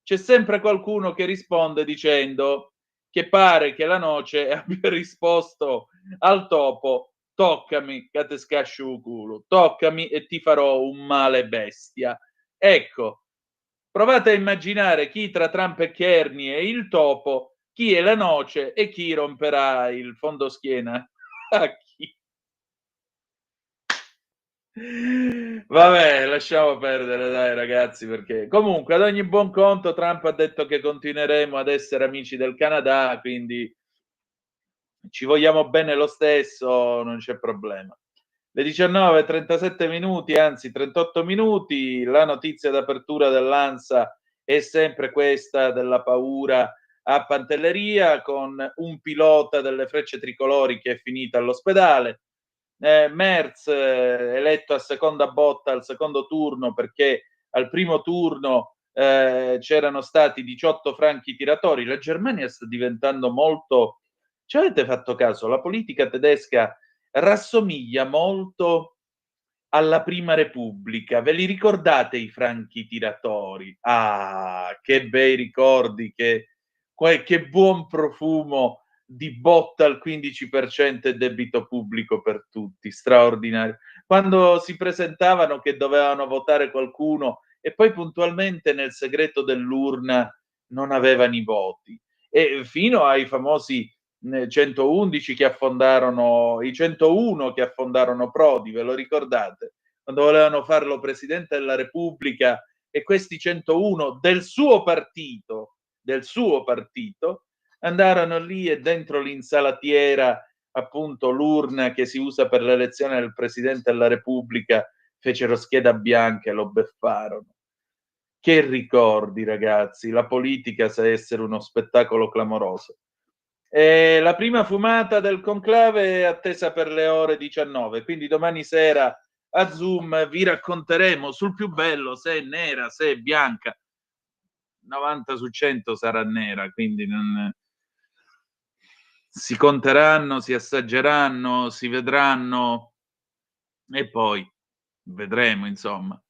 c'è sempre qualcuno che risponde dicendo che pare che la noce abbia risposto al topo toccami che te scascio il culo, toccami e ti farò un male bestia. Ecco, provate a immaginare chi tra Trump e Kearney è il topo, chi è la noce e chi romperà il fondoschiena a chi. Vabbè, lasciamo perdere, dai ragazzi, perché comunque ad ogni buon conto Trump ha detto che continueremo ad essere amici del Canada, quindi ci vogliamo bene lo stesso, non c'è problema. Le 19:37 minuti, anzi 38 minuti, la notizia d'apertura dell'ANSA è sempre questa della paura a Pantelleria, con un pilota delle Frecce Tricolori che è finito all'ospedale, Merz eletto a seconda botta al secondo turno perché al primo turno c'erano stati 18 franchi tiratori. La Germania sta diventando molto... Ci avete fatto caso? La politica tedesca rassomiglia molto alla Prima Repubblica. Ve li ricordate i franchi tiratori? Ah, che bei ricordi, che buon profumo di botta al 15% e debito pubblico per tutti, straordinario. Quando si presentavano che dovevano votare qualcuno e poi puntualmente nel segreto dell'urna non avevano i voti, e fino ai famosi 111 che affondarono, i 101 che affondarono Prodi, ve lo ricordate? Quando volevano farlo Presidente della Repubblica e questi 101 del suo partito andarono lì e dentro l'insalatiera, appunto l'urna che si usa per l'elezione del Presidente della Repubblica, fecero scheda bianca e lo beffarono. Che ricordi, ragazzi, la politica sa essere uno spettacolo clamoroso. La prima fumata del conclave è attesa per le ore 19, quindi domani sera a Zoom vi racconteremo sul più bello se è nera, se è bianca. 90 su 100 sarà nera, quindi si conteranno, si assaggeranno, si vedranno e poi vedremo, insomma.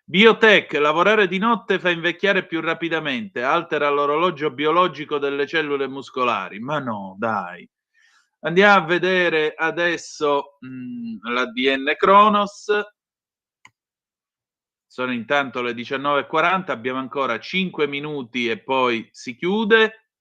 Biotech, lavorare di notte fa invecchiare più rapidamente, altera l'orologio biologico delle cellule muscolari. Ma no, dai. Andiamo a vedere adesso l'ADN Cronos. Sono intanto le 19:40, abbiamo ancora 5 minuti e poi si chiude.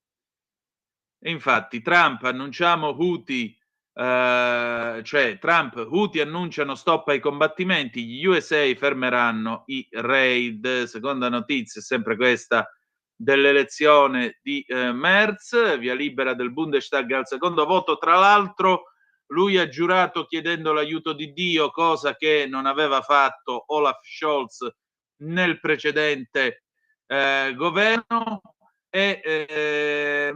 E infatti Trump annunciamo Houthi, cioè Trump, Houthi annunciano stop ai combattimenti, gli USA fermeranno i raid. Seconda notizia, sempre questa dell'elezione di Merz, via libera del Bundestag al secondo voto. Tra l'altro lui ha giurato chiedendo l'aiuto di Dio, cosa che non aveva fatto Olaf Scholz nel precedente governo. E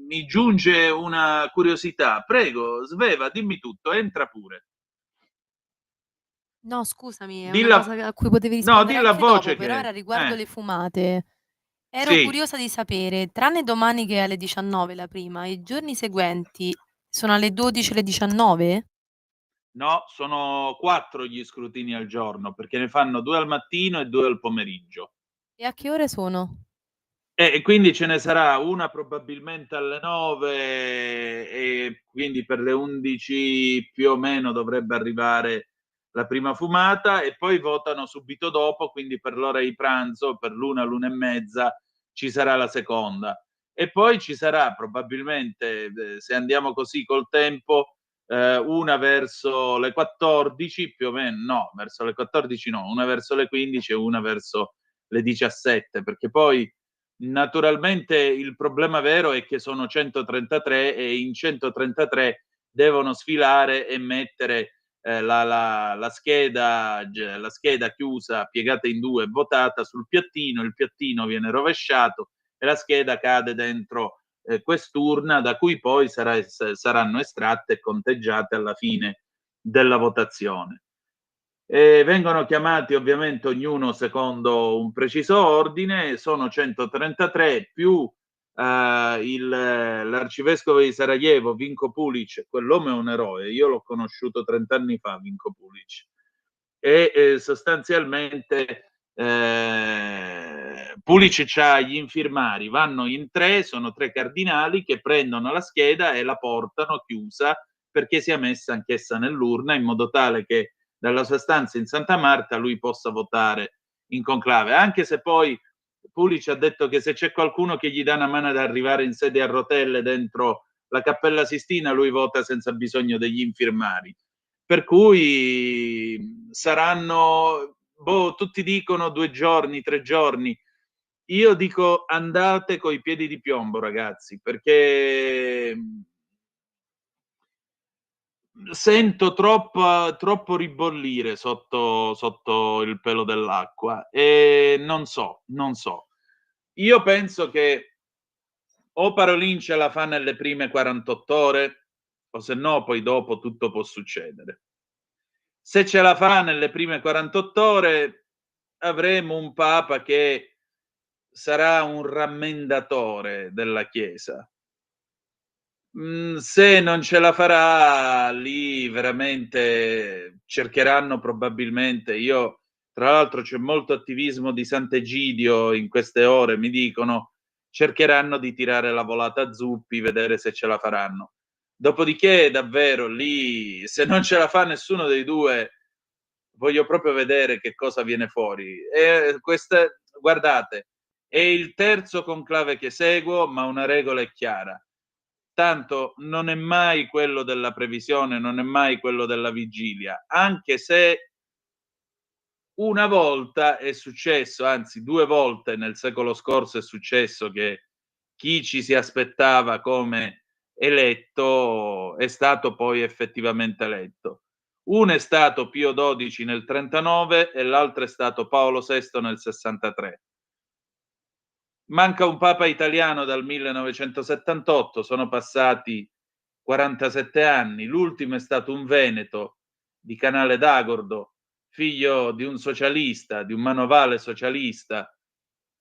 mi giunge una curiosità. Prego, Sveva, dimmi tutto, entra pure. No, scusami, è una Dilla, cosa a cui potevi no, rispondere dilla a anche dopo, voce però era che... riguardo le fumate. Ero Sì, curiosa di sapere, tranne domani che è alle 19 la prima, i giorni seguenti sono alle 12 e alle 19? no, sono 4 gli scrutini al giorno, perché ne fanno 2 al mattino e 2 al pomeriggio. E a che ore sono? E quindi ce ne sarà una probabilmente alle 9 e quindi per le 11 più o meno dovrebbe arrivare la prima fumata e poi votano subito dopo, quindi per l'ora di pranzo, per l'una e mezza ci sarà la seconda. E poi ci sarà probabilmente, se andiamo così col tempo, una verso le 14 più o meno, no, verso le 14 no, una verso le 15 e una verso le 17, perché poi naturalmente il problema vero è che sono 133 e in 133 devono sfilare e mettere la scheda chiusa, piegata in due, votata sul piattino, il piattino viene rovesciato e la scheda cade dentro quest'urna da cui poi saranno estratte e conteggiate alla fine della votazione. Vengono chiamati ovviamente ognuno secondo un preciso ordine, sono 133 più l'arcivescovo di Sarajevo, Vinko Pulic. Quell'uomo è un eroe, io l'ho conosciuto 30 anni fa, Vinko Pulic, e sostanzialmente Pulic c'ha gli infirmari, vanno in 3, sono 3 cardinali che prendono la scheda e la portano chiusa perché sia messa anch'essa nell'urna in modo tale che dalla sua stanza in Santa Marta lui possa votare in conclave, anche se poi Pulic ha detto che se c'è qualcuno che gli dà una mano ad arrivare in sedia a rotelle dentro la Cappella Sistina, lui vota senza bisogno degli infirmari. Per cui saranno, tutti dicono 2 giorni, 3 giorni. Io dico andate coi piedi di piombo, ragazzi, perché sento troppo ribollire sotto il pelo dell'acqua e non so. Io penso che o Parolin ce la fa nelle prime 48 ore o se no poi dopo tutto può succedere. Se ce la fa nelle prime 48 ore avremo un Papa che sarà un rammendatore della Chiesa. Se non ce la farà, lì veramente cercheranno probabilmente. Io, tra l'altro, c'è molto attivismo di Sant'Egidio in queste ore, mi dicono, cercheranno di tirare la volata a zuppi, vedere se ce la faranno. Dopodiché, davvero, lì, se non ce la fa nessuno dei due, voglio proprio vedere che cosa viene fuori. Guardate, è il terzo conclave che seguo, ma una regola è chiara. Tanto non è mai quello della previsione, non è mai quello della vigilia, anche se una volta è successo, anzi 2 volte nel secolo scorso è successo che chi ci si aspettava come eletto è stato poi effettivamente eletto. Uno è stato Pio XII nel 39 e l'altro è stato Paolo VI nel 63. Manca un papa italiano dal 1978, sono passati 47 anni, l'ultimo è stato un veneto di Canale d'Agordo, figlio di un socialista, di un manovale socialista,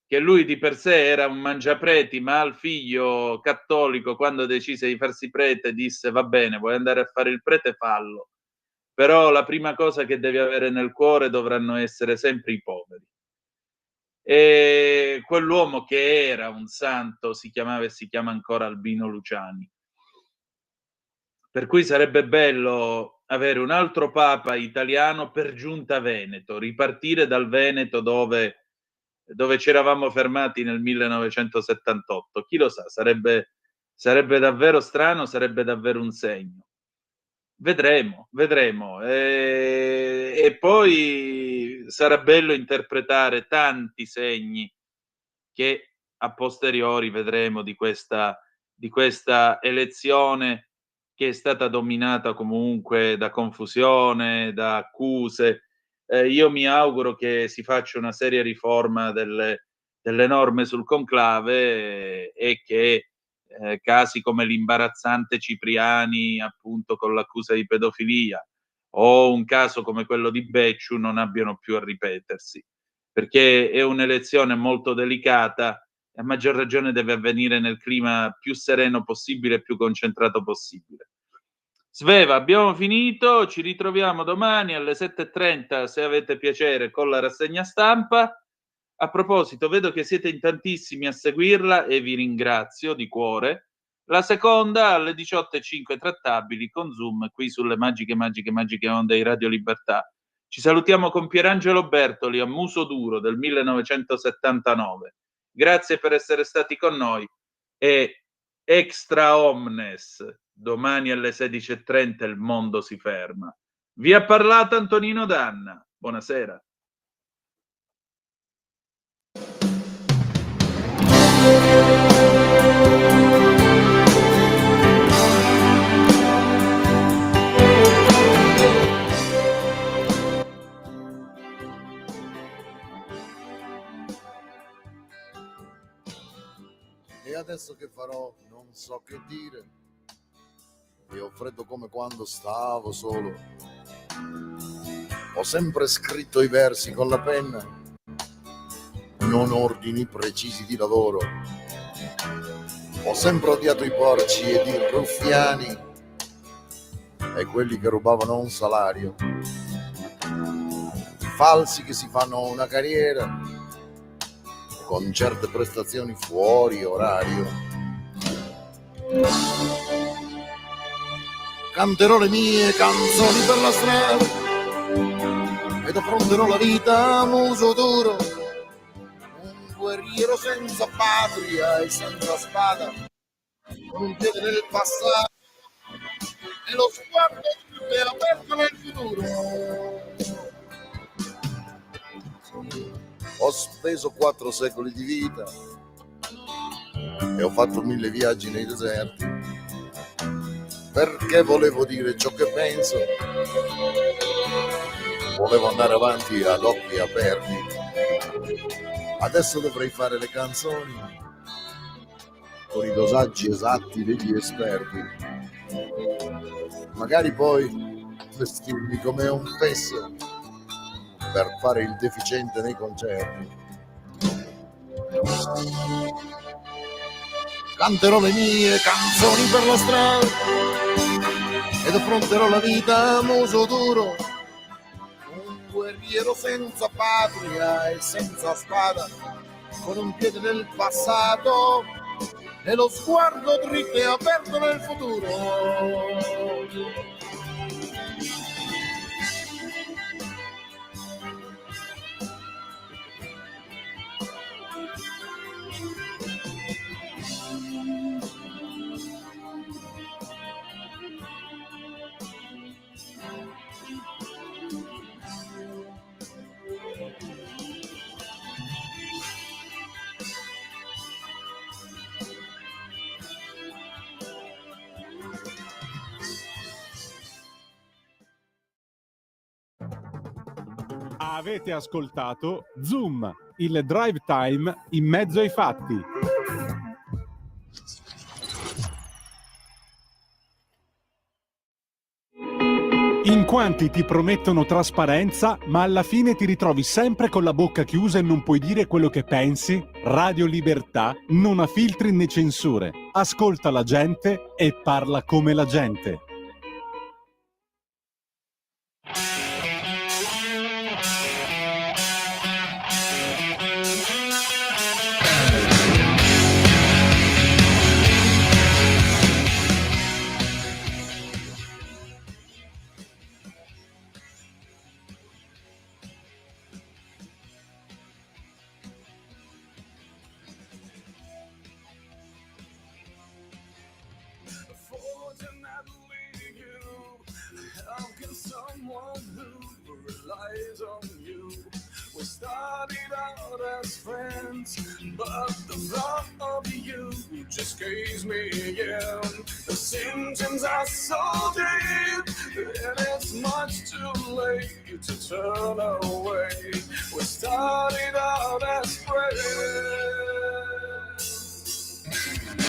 che lui di per sé era un mangiapreti, ma al figlio cattolico, quando decise di farsi prete, disse: va bene, vuoi andare a fare il prete, fallo, però la prima cosa che devi avere nel cuore dovranno essere sempre i poveri. E quell'uomo che era un santo si chiamava e si chiama ancora Albino Luciani. Per cui sarebbe bello avere un altro papa italiano, per giunta veneto, ripartire dal Veneto dove ci eravamo fermati nel 1978. Chi lo sa, sarebbe davvero strano, sarebbe davvero un segno. Vedremo. E poi sarà bello interpretare tanti segni che a posteriori vedremo di questa elezione, che è stata dominata comunque da confusione, da accuse. Io mi auguro che si faccia una seria riforma delle norme sul conclave, e che casi come l'imbarazzante Cipriani, appunto con l'accusa di pedofilia, o un caso come quello di Becciu non abbiano più a ripetersi, perché è un'elezione molto delicata e a maggior ragione deve avvenire nel clima più sereno possibile e più concentrato possibile. Sveva, abbiamo finito, ci ritroviamo domani alle 7:30 se avete piacere con la rassegna stampa. A proposito, vedo che siete in tantissimi a seguirla e vi ringrazio di cuore. La seconda alle 18:05 trattabili con Zoom qui sulle magiche onde di Radio Libertà. Ci salutiamo con Pierangelo Bertoli a muso duro del 1979. Grazie per essere stati con noi e extra omnes, domani alle 16:30 il mondo si ferma. Vi ha parlato Antonino Danna. Buonasera. E adesso che farò? Non so che dire. E ho freddo come quando stavo solo. Ho sempre scritto i versi con la penna, non ordini precisi di lavoro. Ho sempre odiato i porci ed i ruffiani e quelli che rubavano un salario. Falsi che si fanno una carriera con certe prestazioni fuori orario. Canterò le mie canzoni per la strada ed affronterò la vita a muso duro, un guerriero senza patria e senza spada, con un piede nel passato e lo sguardo aperto nel futuro. Ho speso 4 secoli di vita e ho fatto 1000 viaggi nei deserti, perché volevo dire ciò che penso, volevo andare avanti ad occhi aperti. Adesso dovrei fare le canzoni con i dosaggi esatti degli esperti, magari poi vestirmi come un fesso per fare il deficiente nei concerti. Canterò le mie canzoni per la strada ed affronterò la vita a muso duro, un guerriero senza patria e senza spada, con un piede nel passato e lo sguardo dritto e aperto nel futuro. Avete ascoltato Zoom, il drive time in mezzo ai fatti. In quanti ti promettono trasparenza, ma alla fine ti ritrovi sempre con la bocca chiusa e non puoi dire quello che pensi? Radio Libertà non ha filtri né censure. Ascolta la gente e parla come la gente. But the thought of you just gives me again. The symptoms are so deep, and it's much too late to turn away. We started out as friends.